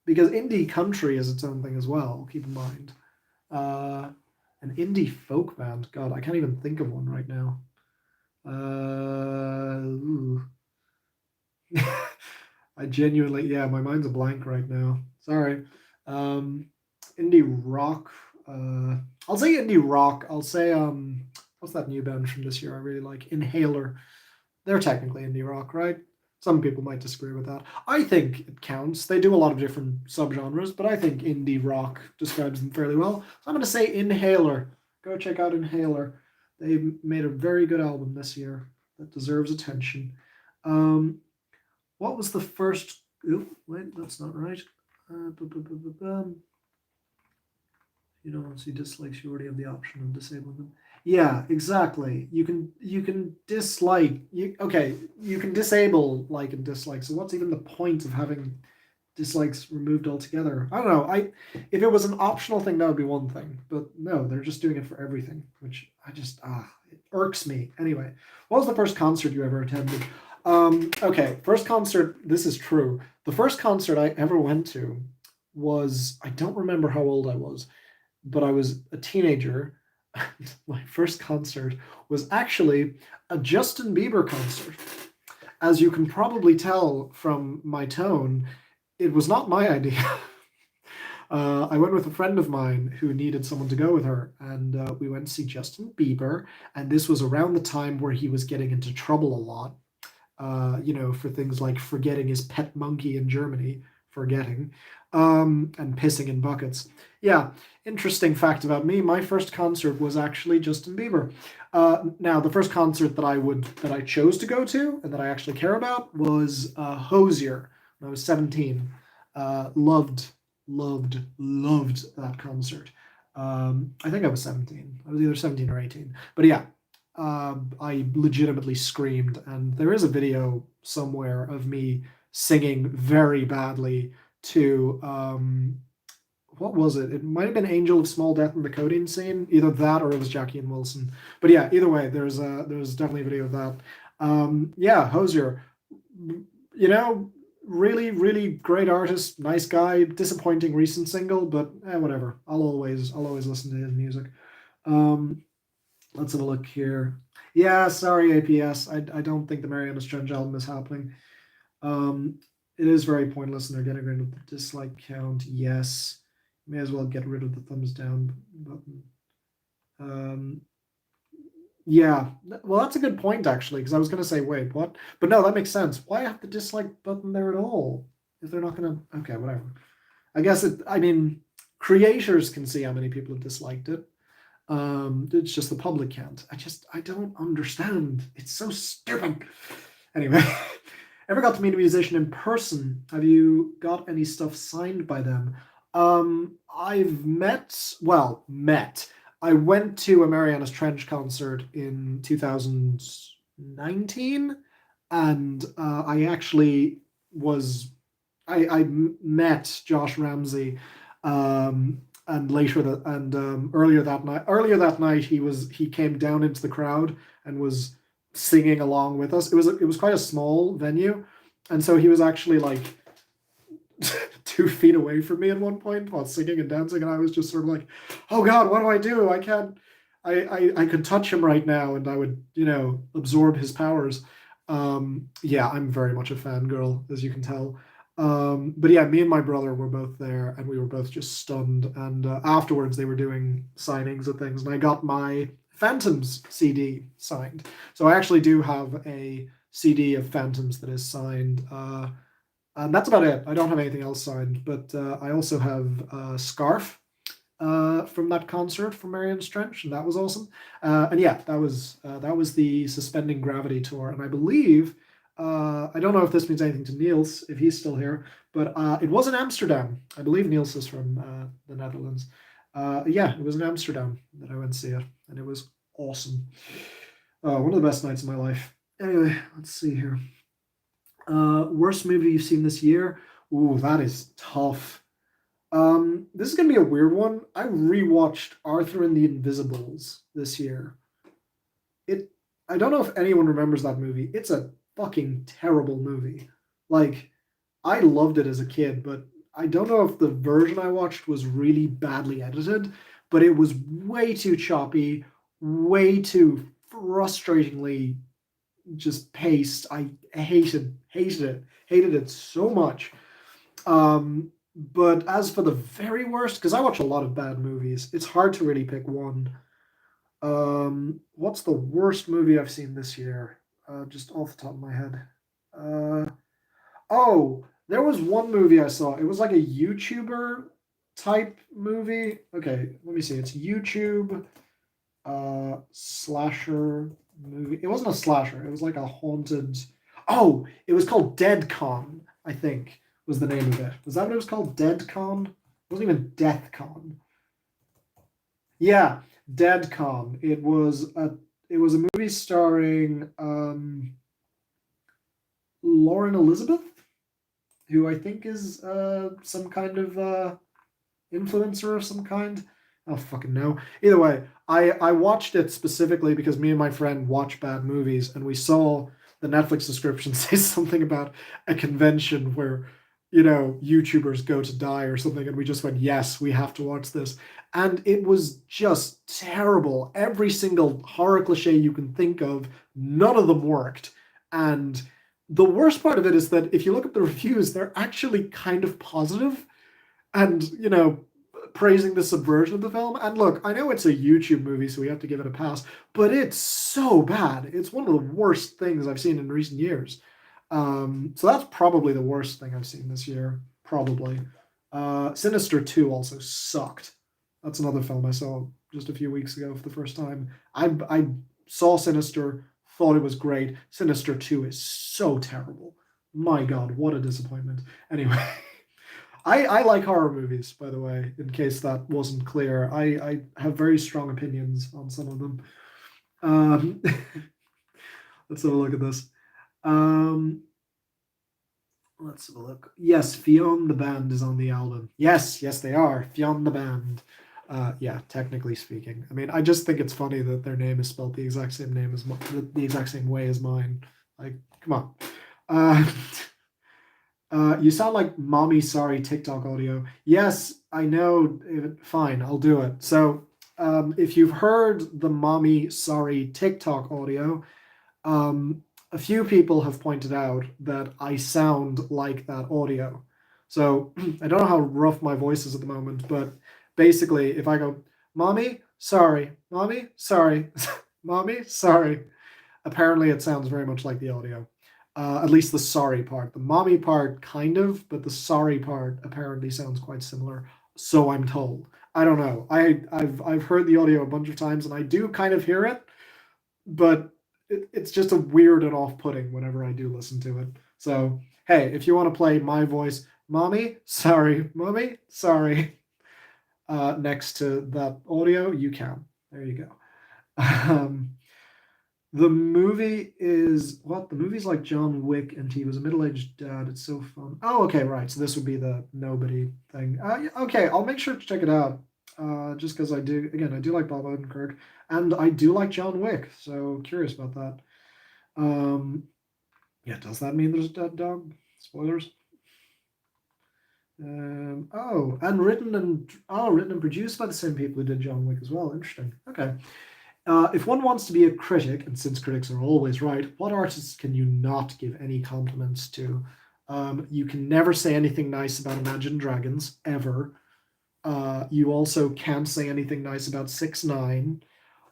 because indie country is its own thing as well. Keep in mind, an indie folk band. God, I can't even think of one right now. Ooh. I genuinely, yeah, my mind's a blank right now. Sorry. Um, Indie rock. I'll say indie rock. I'll say what's that new band from this year I really like? Inhaler. They're technically indie rock, right? Some people might disagree with that. I think it counts. They do a lot of different subgenres, but I think indie rock describes them fairly well. So I'm going to say Inhaler. Go check out Inhaler. They made a very good album this year that deserves attention. Um, what was the first? Oop, wait, that's not right. Once you dislike, you already have the option of disabling them. Yeah, exactly. You can dislike. You can disable like and dislike. So what's even the point of having dislikes removed altogether? I don't know. If it was an optional thing, that would be one thing. But no, they're just doing it for everything, which it irks me. Anyway, what was the first concert you ever attended? Okay, first concert. This is true. The first concert I ever went to was, I don't remember how old I was, but I was a teenager. My first concert was actually a Justin Bieber concert. As you can probably tell from my tone, it was not my idea. I went with a friend of mine who needed someone to go with her, and we went to see Justin Bieber. And this was around the time where he was getting into trouble a lot, for things like forgetting his pet monkey in Germany, and pissing in buckets. Yeah, interesting fact about me. My first concert was actually Justin Bieber. Now, the first concert that I chose to go to and that I actually care about was Hosier when I was 17. Loved that concert. I think I was 17. I was either 17 or 18. But yeah, I legitimately screamed, and there is a video somewhere of me singing very badly to what was it? It might have been Angel of Small Death in the codeine scene. Either that or it was Jackie and Wilson. But yeah, either way, there's definitely a video of that. Yeah, Hosier, you know, really, really great artist, nice guy. Disappointing recent single, but whatever. I'll always listen to his music. Um, let's have a look here. Yeah, sorry, APS. I don't think the Mariana Strange album is happening. Um, it is very pointless, and they're getting rid of the dislike count. Yes, may as well get rid of the thumbs down button. Um, yeah, well, that's a good point actually, because I was going to say, wait, what? But no, that makes sense. Why have the dislike button there at all if they're not going to? Okay, whatever. I guess it. I mean, creators can see how many people have disliked it. It's just the public can't. I don't understand. It's so stupid. Anyway, ever got to meet a musician in person? Have you got any stuff signed by them? I've met. I went to a Marianas Trench concert in 2019, and I actually was I met Josh Ramsey, and earlier that night he came down into the crowd and was singing along with us. It was quite a small venue, and so he was actually like 2 feet away from me at one point while singing and dancing, and I was just sort of like, "Oh God, what do I do? I can't. I could touch him right now, and I would, absorb his powers." Yeah, I'm very much a fangirl, as you can tell. But yeah, me and my brother were both there, and we were both just stunned. And afterwards, they were doing signings of things, and I got my Phantoms CD signed. So I actually do have a CD of Phantoms that is signed. And that's about it. I don't have anything else signed, but I also have a scarf from that concert from Marianne's Trench, and that was awesome. And yeah, that was the Suspending Gravity tour, and I believe I don't know if this means anything to Niels if he's still here, but it was in Amsterdam. I believe Niels is from the Netherlands. Yeah, it was in Amsterdam that I went to see it, and it was awesome. One of the best nights of my life. Anyway, let's see here. Worst movie you've seen this year? Ooh, that is tough. This is gonna be a weird one. I rewatched Arthur and the Invisibles this year. It I don't know if anyone remembers that movie. It's a fucking terrible movie. Like, I loved it as a kid, but I don't know if the version I watched was really badly edited, but it was way too choppy, way too frustratingly just paced. I hated it so much. But as for the very worst, because I watch a lot of bad movies, it's hard to really pick one. What's the worst movie I've seen this year? Just off the top of my head. Uh, oh, there was one movie I saw. It was like a YouTuber type movie. Okay, let me see. It's YouTube slasher movie. It wasn't a slasher. It was like a haunted. Oh, it was called Dead Con, I think was the name of it. Was that what it was called? Dead Con? It wasn't even Death Con. Yeah, Dead Con. It was a movie starring Lauren Elizabeth, who I think is some kind of influencer of some kind. I don't fucking know. Either way, I watched it specifically because me and my friend watch bad movies, and we saw the Netflix description say something about a convention where YouTubers go to die or something, and we just went, yes, we have to watch this. And it was just terrible. Every single horror cliche you can think of, none of them worked. And the worst part of it is that if you look at the reviews, they're actually kind of positive and, praising the subversion of the film. And look, I know it's a YouTube movie, so we have to give it a pass, but it's so bad. It's one of the worst things I've seen in recent years. So that's probably the worst thing I've seen this year. Probably. Sinister 2 also sucked. That's another film I saw just a few weeks ago for the first time. I saw Sinister, thought it was great. Sinister 2 is so terrible. My God, what a disappointment. Anyway, I like horror movies, by the way, in case that wasn't clear. I have very strong opinions on some of them. Let's have a look at this. Um, Let's have a look. Yes, Fionn the band is on the album. Yes, yes, they are. Fionn the band. Yeah, technically speaking. I mean, I just think it's funny that their name is spelled the exact same name as the exact same way as mine. Like, come on. Uh, you sound like mommy sorry TikTok audio. Yes, I know. Fine, I'll do it. So, if you've heard the mommy sorry TikTok audio, a few people have pointed out that I sound like that audio. So I don't know how rough my voice is at the moment, but basically, if I go, mommy, sorry, mommy, sorry, apparently it sounds very much like the audio. At least the sorry part. The mommy part, kind of, but the sorry part apparently sounds quite similar. So I'm told. I don't know. I've heard the audio a bunch of times, and I do kind of hear it, but it's just a weird and off-putting whenever I do listen to it. So hey, if you want to play my voice, mommy, sorry, next to that audio, you can. There you go. Um, the movie is what? The movie's like John Wick, and he was a middle-aged dad. It's so fun. Oh, okay, right. So this would be the nobody thing. Yeah, okay, I'll make sure to check it out. Just because I do, again, I do like Bob Odenkirk, and I do like John Wick. So curious about that. Um, yeah, does that mean there's a dead dog? Spoilers. Written and produced by the same people who did John Wick as well. Interesting. Okay. If one wants to be a critic, and since critics are always right, what artists can you not give any compliments to? You can never say anything nice about Imagine Dragons, ever. You also can't say anything nice about 6ix9ine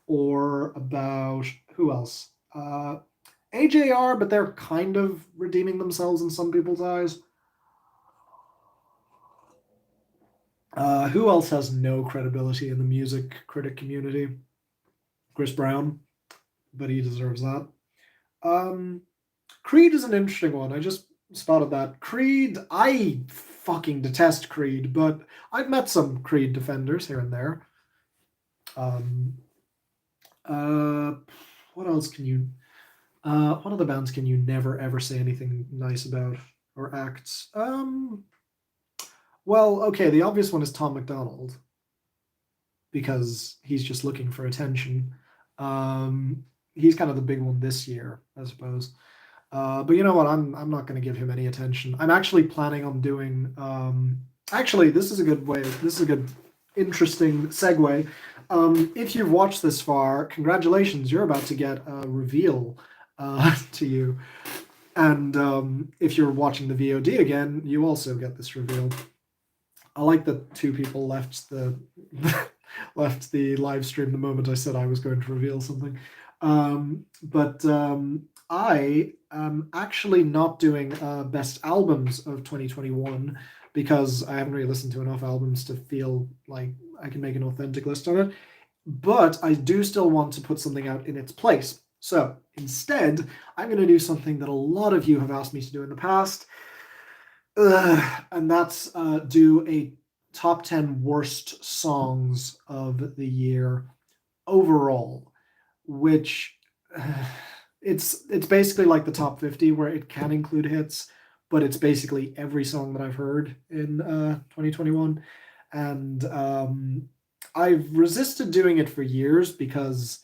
or about who else? AJR, but they're kind of redeeming themselves in some people's eyes. Who else has no credibility in the music critic community? Chris Brown, but he deserves that. Um, Creed is an interesting one. I just spotted that. Creed, I fucking detest Creed, but I've met some Creed defenders here and there. Um, uh, what else can you? What other bands can you never ever say anything nice about or acts? Well, okay, the obvious one is Tom McDonald because he's just looking for attention. He's kind of the big one this year, I suppose. But you know what? I'm not going to give him any attention. I'm actually planning on doing. Actually, this is a good way. This is a good, interesting segue. If you've watched this far, congratulations! You're about to get a reveal to you. And if you're watching the VOD again, you also get this reveal. I like that two people left the left the live stream the moment I said I was going to reveal something. But I am actually not doing best albums of 2021 because I haven't really listened to enough albums to feel like I can make an authentic list on it. But I do still want to put something out in its place. So instead, I'm going to do something that a lot of you have asked me to do in the past, and that's do a top 10 worst songs of the year overall, which it's basically like the top 50 where it can include hits, but it's basically every song that I've heard in 2021. And I've resisted doing it for years because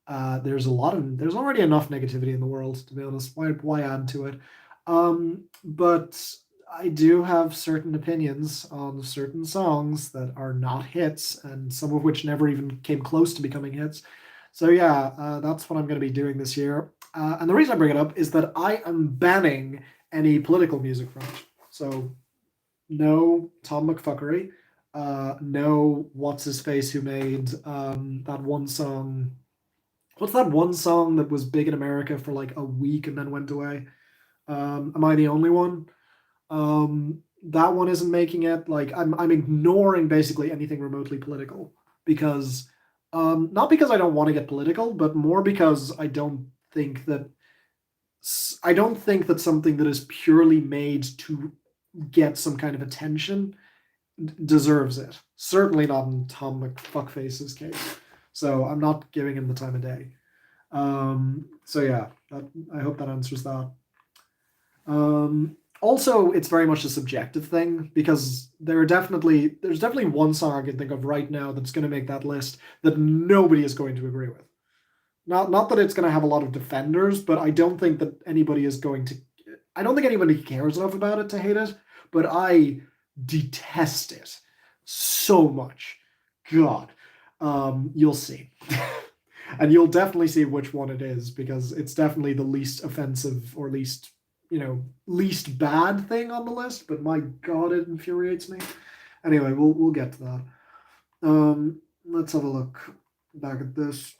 there's already enough negativity in the world, to be honest. Why add to it? But I do have certain opinions on certain songs that are not hits, and some of which never even came close to becoming hits. So yeah, that's what I'm going to be doing this year. And the reason I bring it up is that I am banning any political music from it. So no Tom McFuckery, no what's his face who made that one song. What's that one song that was big in America for like a week and then went away? Am I the only one? That one isn't making it. Like I'm ignoring basically anything remotely political because not because I don't want to get political, but more because I don't think that something that is purely made to get some kind of attention deserves it. Certainly not in Tom McFuckface's case. So I'm not giving him the time of day. So yeah, I hope that answers that. Also, it's very much a subjective thing because there's definitely one song I can think of right now that's going to make that list that nobody is going to agree with. Not that it's going to have a lot of defenders, but I don't think that anybody is going to. I don't think anybody cares enough about it to hate it, but I detest it so much. God, you'll see. And you'll definitely see which one it is because it's definitely the least offensive or least bad thing on the list. But my God, it infuriates me. Anyway, we'll get to that. Let's have a look back at this.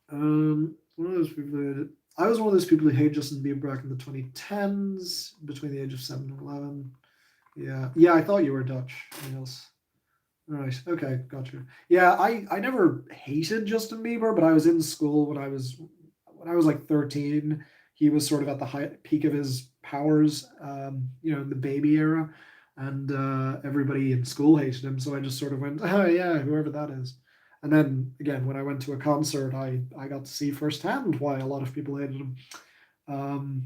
One of those people. I was one of those people who hate Justin Bieber back in the 2010s, between the age of 7 and 11. Yeah. I thought you were Dutch. Yes. Right. Okay. Gotcha. Yeah. I never hated Justin Bieber, but I was in school when I was like 13. He was sort of at the peak of his powers, in the baby era, and everybody in school hated him. So I just sort of went, oh yeah, whoever that is. And then again, when I went to a concert, I got to see firsthand why a lot of people hated him. To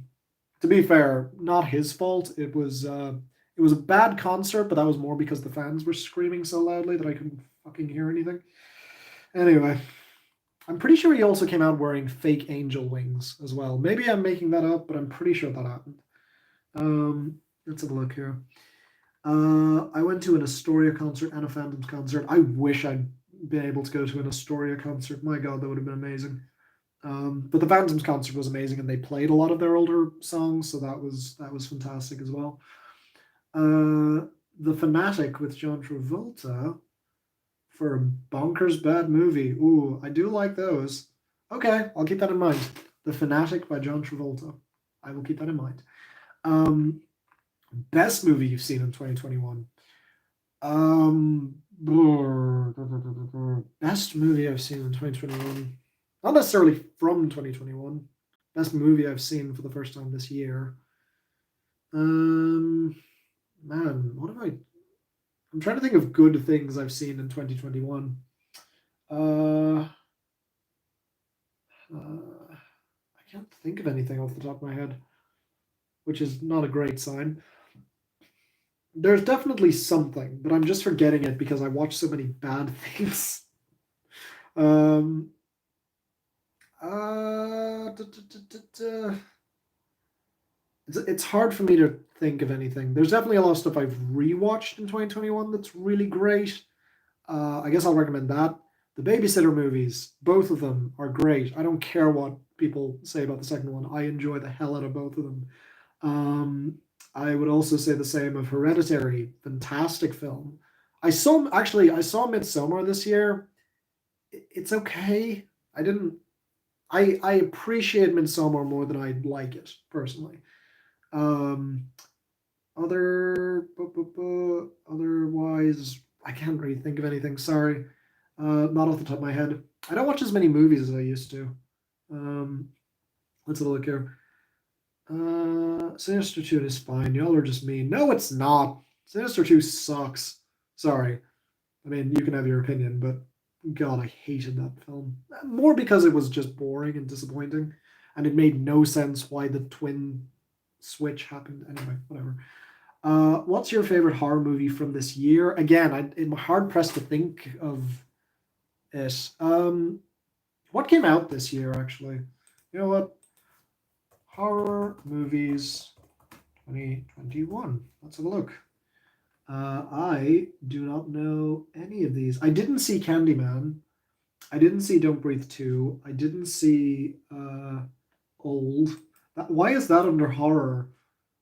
be fair, not his fault. It was a bad concert, but that was more because the fans were screaming so loudly that I couldn't fucking hear anything. Anyway, I'm pretty sure he also came out wearing fake angel wings as well. Maybe I'm making that up, but I'm pretty sure that happened. Let's have a look here. I went to an Astoria concert and a Phantoms concert. I wish I'd been able to go to an Astoria concert. My God, that would have been amazing. But the Phantoms concert was amazing, and they played a lot of their older songs, so that was fantastic as well. The Fanatic with John Travolta for a bonkers bad movie. Ooh, I do like those. Okay, I'll keep that in mind. The Fanatic by John Travolta. I will keep that in mind. Best movie you've seen in 2021. Best movie I've seen in 2021. Not necessarily from 2021. Best movie I've seen for the first time this year. Man, what have I? I'm trying to think of good things I've seen in 2021. I can't think of anything off the top of my head, which is not a great sign. There's definitely something, but I'm just forgetting it because I watch so many bad things. It's hard for me to think of anything. There's definitely a lot of stuff I've rewatched in 2021 that's really great. I guess I'll recommend that. The Babysitter movies, both of them are great. I don't care what people say about the second one. I enjoy the hell out of both of them. I would also say the same of Hereditary. Fantastic film. I saw Midsommar this year. It's okay. I appreciate Midsommar more than I like it personally. Otherwise, I can't really think of anything. Sorry, not off the top of my head. I don't watch as many movies as I used to. Let's have a look here. Sinister 2 is fine. Y'all are just mean. No, it's not. Sinister 2 sucks. Sorry. I mean, you can have your opinion, but God, I hated that film. More because it was just boring and disappointing, and it made no sense why the twin switch happened. Anyway, whatever. What's your favorite horror movie from this year? Again, I'm hard pressed to think of it. What came out this year, actually? You know what? Horror movies 2021. Let's have a look. I do not know any of these. I didn't see Candyman. I didn't see Don't Breathe 2. I didn't see Old. Why is that under horror?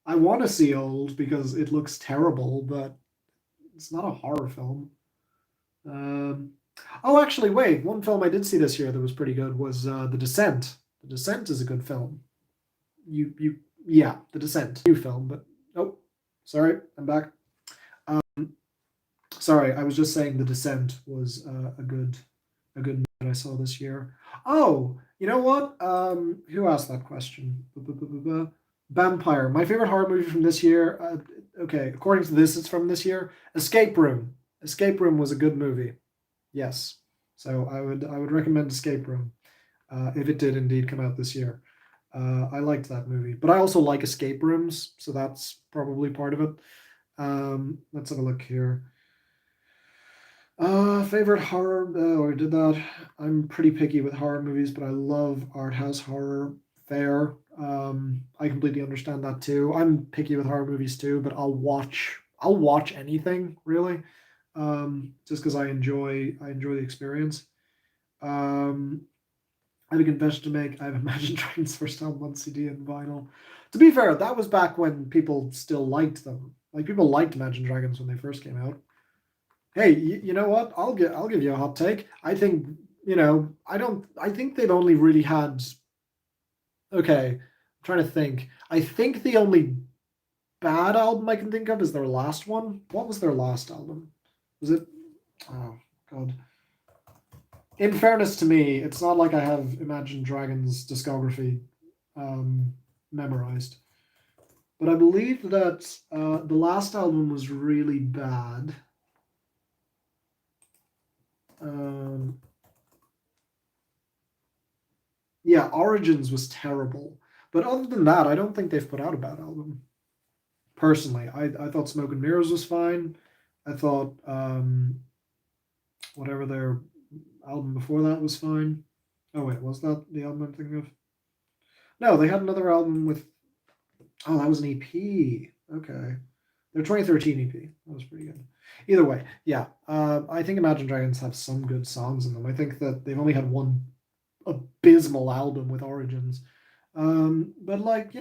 I want to see Old because it looks terrible, but it's not a horror film. Actually, wait. One film I did see this year that was pretty good was The Descent. The Descent is a good film. The Descent. New film, but sorry, I'm back. Sorry, I was just saying The Descent was a good movie that I saw this year. Oh, you know what? Who asked that question? Vampire. My favorite horror movie from this year. Okay, according to this, it's from this year. Escape Room. Escape Room was a good movie. Yes, so I would recommend Escape Room if it did indeed come out this year. I liked that movie, but I also like escape rooms, so that's probably part of it. Let's have a look here. Favorite horror? Oh, I did that. I'm pretty picky with horror movies, but I love art house horror. Fair. I completely understand that too. I'm picky with horror movies too, but I'll watch anything really, just because I enjoy the experience. Um, I have a confession to make. I have Imagine Dragons first album on CD and vinyl. To be fair, that was back when people still liked them. Like people liked Imagine Dragons when they first came out. Hey, you know what? I'll give you a hot take. I think I think they've only really had. Okay, I'm trying to think. I think the only bad album I can think of is their last one. What was their last album? Was it? Oh God. In fairness to me, it's not like I have Imagine Dragons discography um, memorized, but I believe that the last album was really bad. Um, yeah, Origins was terrible, but other than that, I don't think they've put out a bad album. Personally, I thought Smoke and Mirrors was fine. I thought whatever their album before that was fine. Oh wait, was that the album I'm thinking of? No, they had another album with. Oh, that was an EP. Okay, their 2013 EP. That was pretty good. Either way, yeah. I think Imagine Dragons have some good songs in them. I think that they've only had one abysmal album with Origins. But like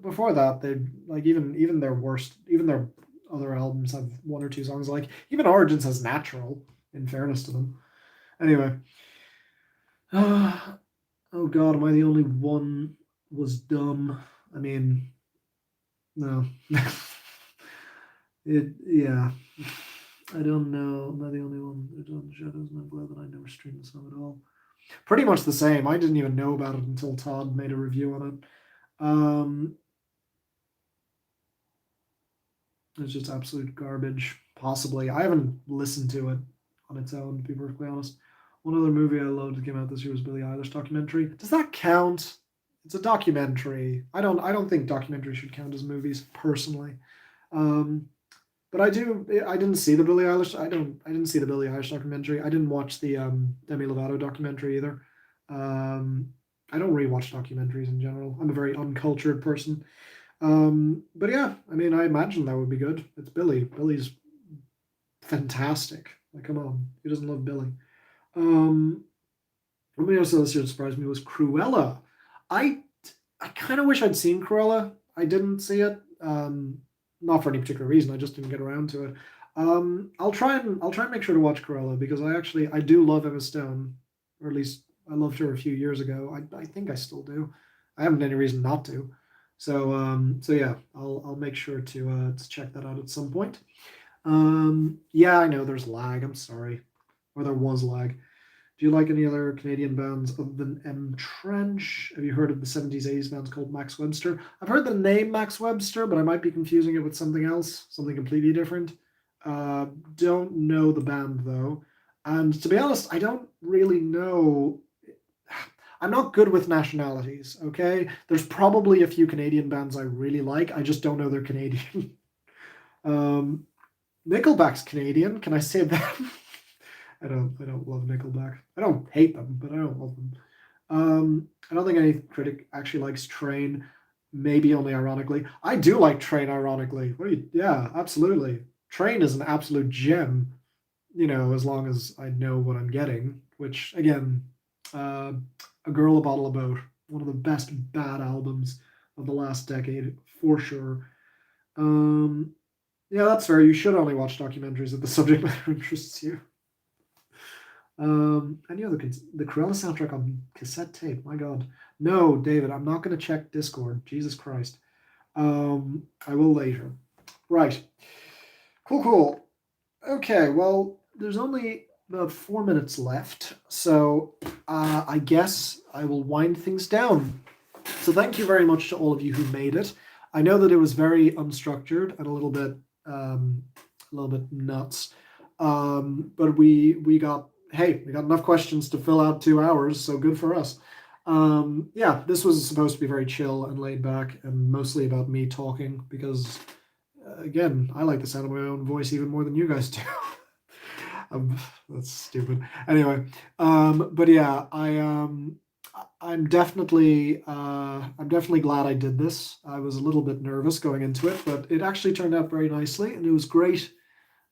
before that, they like even their worst, even their other albums have one or two songs. Like even Origins has Natural. In fairness to them. Anyway, oh God, am I the only one was dumb? I mean, no. Yeah. I don't know. Am I the only one who done Shadows? And I'm glad that I never streamed the song at all. Pretty much the same. I didn't even know about it until Todd made a review on it. It's just absolute garbage. Possibly. I haven't listened to it on its own, to be perfectly honest. One other movie I loved that came out this year was Billie Eilish documentary. Does that count? It's a documentary. I don't think documentaries should count as movies, personally. Um, but I do. I didn't see the Billie Eilish. I didn't see the Billie Eilish documentary. I didn't watch the Demi Lovato documentary either. Um, I don't rewatch documentaries in general. I'm a very uncultured person. But yeah, I mean, I imagine that would be good. It's Billy. Billy's fantastic. Like, come on, who doesn't love Billy? Um, Something else this year that surprised me was Cruella. I I kind of wish I'd seen Cruella. I didn't see it. Not for any particular reason. I just didn't get around to it. I'll try and make sure to watch Cruella because I do love Emma Stone, or at least I loved her a few years ago. I think I still do. I haven't any reason not to. So yeah, I'll make sure to check that out at some point. Yeah, I know there's lag. I'm sorry, or there was lag. Do you like any other Canadian bands other than M Trench? Have you heard of the 70s, 80s bands called Max Webster? I've heard the name Max Webster, but I might be confusing it with something else, something completely different. Don't know the band though. And to be honest, I don't really know. I'm not good with nationalities, okay? There's probably a few Canadian bands I really like. I just don't know they're Canadian. um, Nickelback's Canadian. Can I say that? I don't love Nickelback. I don't hate them, but I don't love them. I don't think any critic actually likes Train. Maybe only ironically. I do like Train ironically. What are you? Yeah, absolutely. Train is an absolute gem. As long as I know what I'm getting. Which again, uh, A Girl, a Bottle of Boat, one of the best bad albums of the last decade for sure. Um, yeah, that's fair. You should only watch documentaries if the subject matter interests you. And the Cruella soundtrack on cassette tape. My God, no, David, I'm not going to check Discord. Jesus Christ. I will later. Right. Cool. Okay. Well, there's only about 4 minutes left, so I guess I will wind things down. So thank you very much to all of you who made it. I know that it was very unstructured and a little bit nuts, but we got enough questions to fill out 2 hours, so good for us. Yeah, this was supposed to be very chill and laid back and mostly about me talking because, again, I like the sound of my own voice even more than you guys do. um, that's stupid. Anyway, but yeah, I'm definitely glad I did this. I was a little bit nervous going into it, but it actually turned out very nicely, and it was great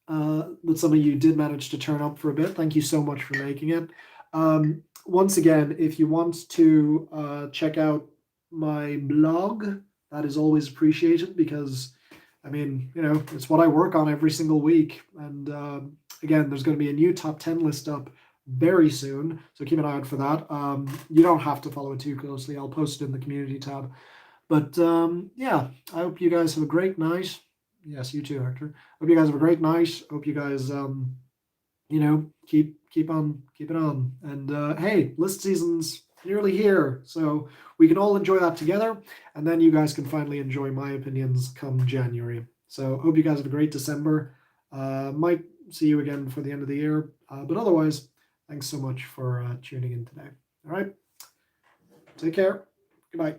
that some of you did manage to turn up for a bit. Thank you so much for making it. Once again, if you want to check out my blog, that is always appreciated because, I mean, it's what I work on every single week. And again, there's going to be a new top 10 list up very soon. So keep an eye out for that. You don't have to follow it too closely. I'll post it in the community tab. But yeah, I hope you guys have a great night. Yes, you too, Hector. Hope you guys have a great night. Hope you guys, keep on keeping on. And hey, list season's nearly here, so we can all enjoy that together, and then you guys can finally enjoy my opinions come January. So hope you guys have a great December. Might see you again before the end of the year, but otherwise, thanks so much for tuning in today. All right, take care. Goodbye.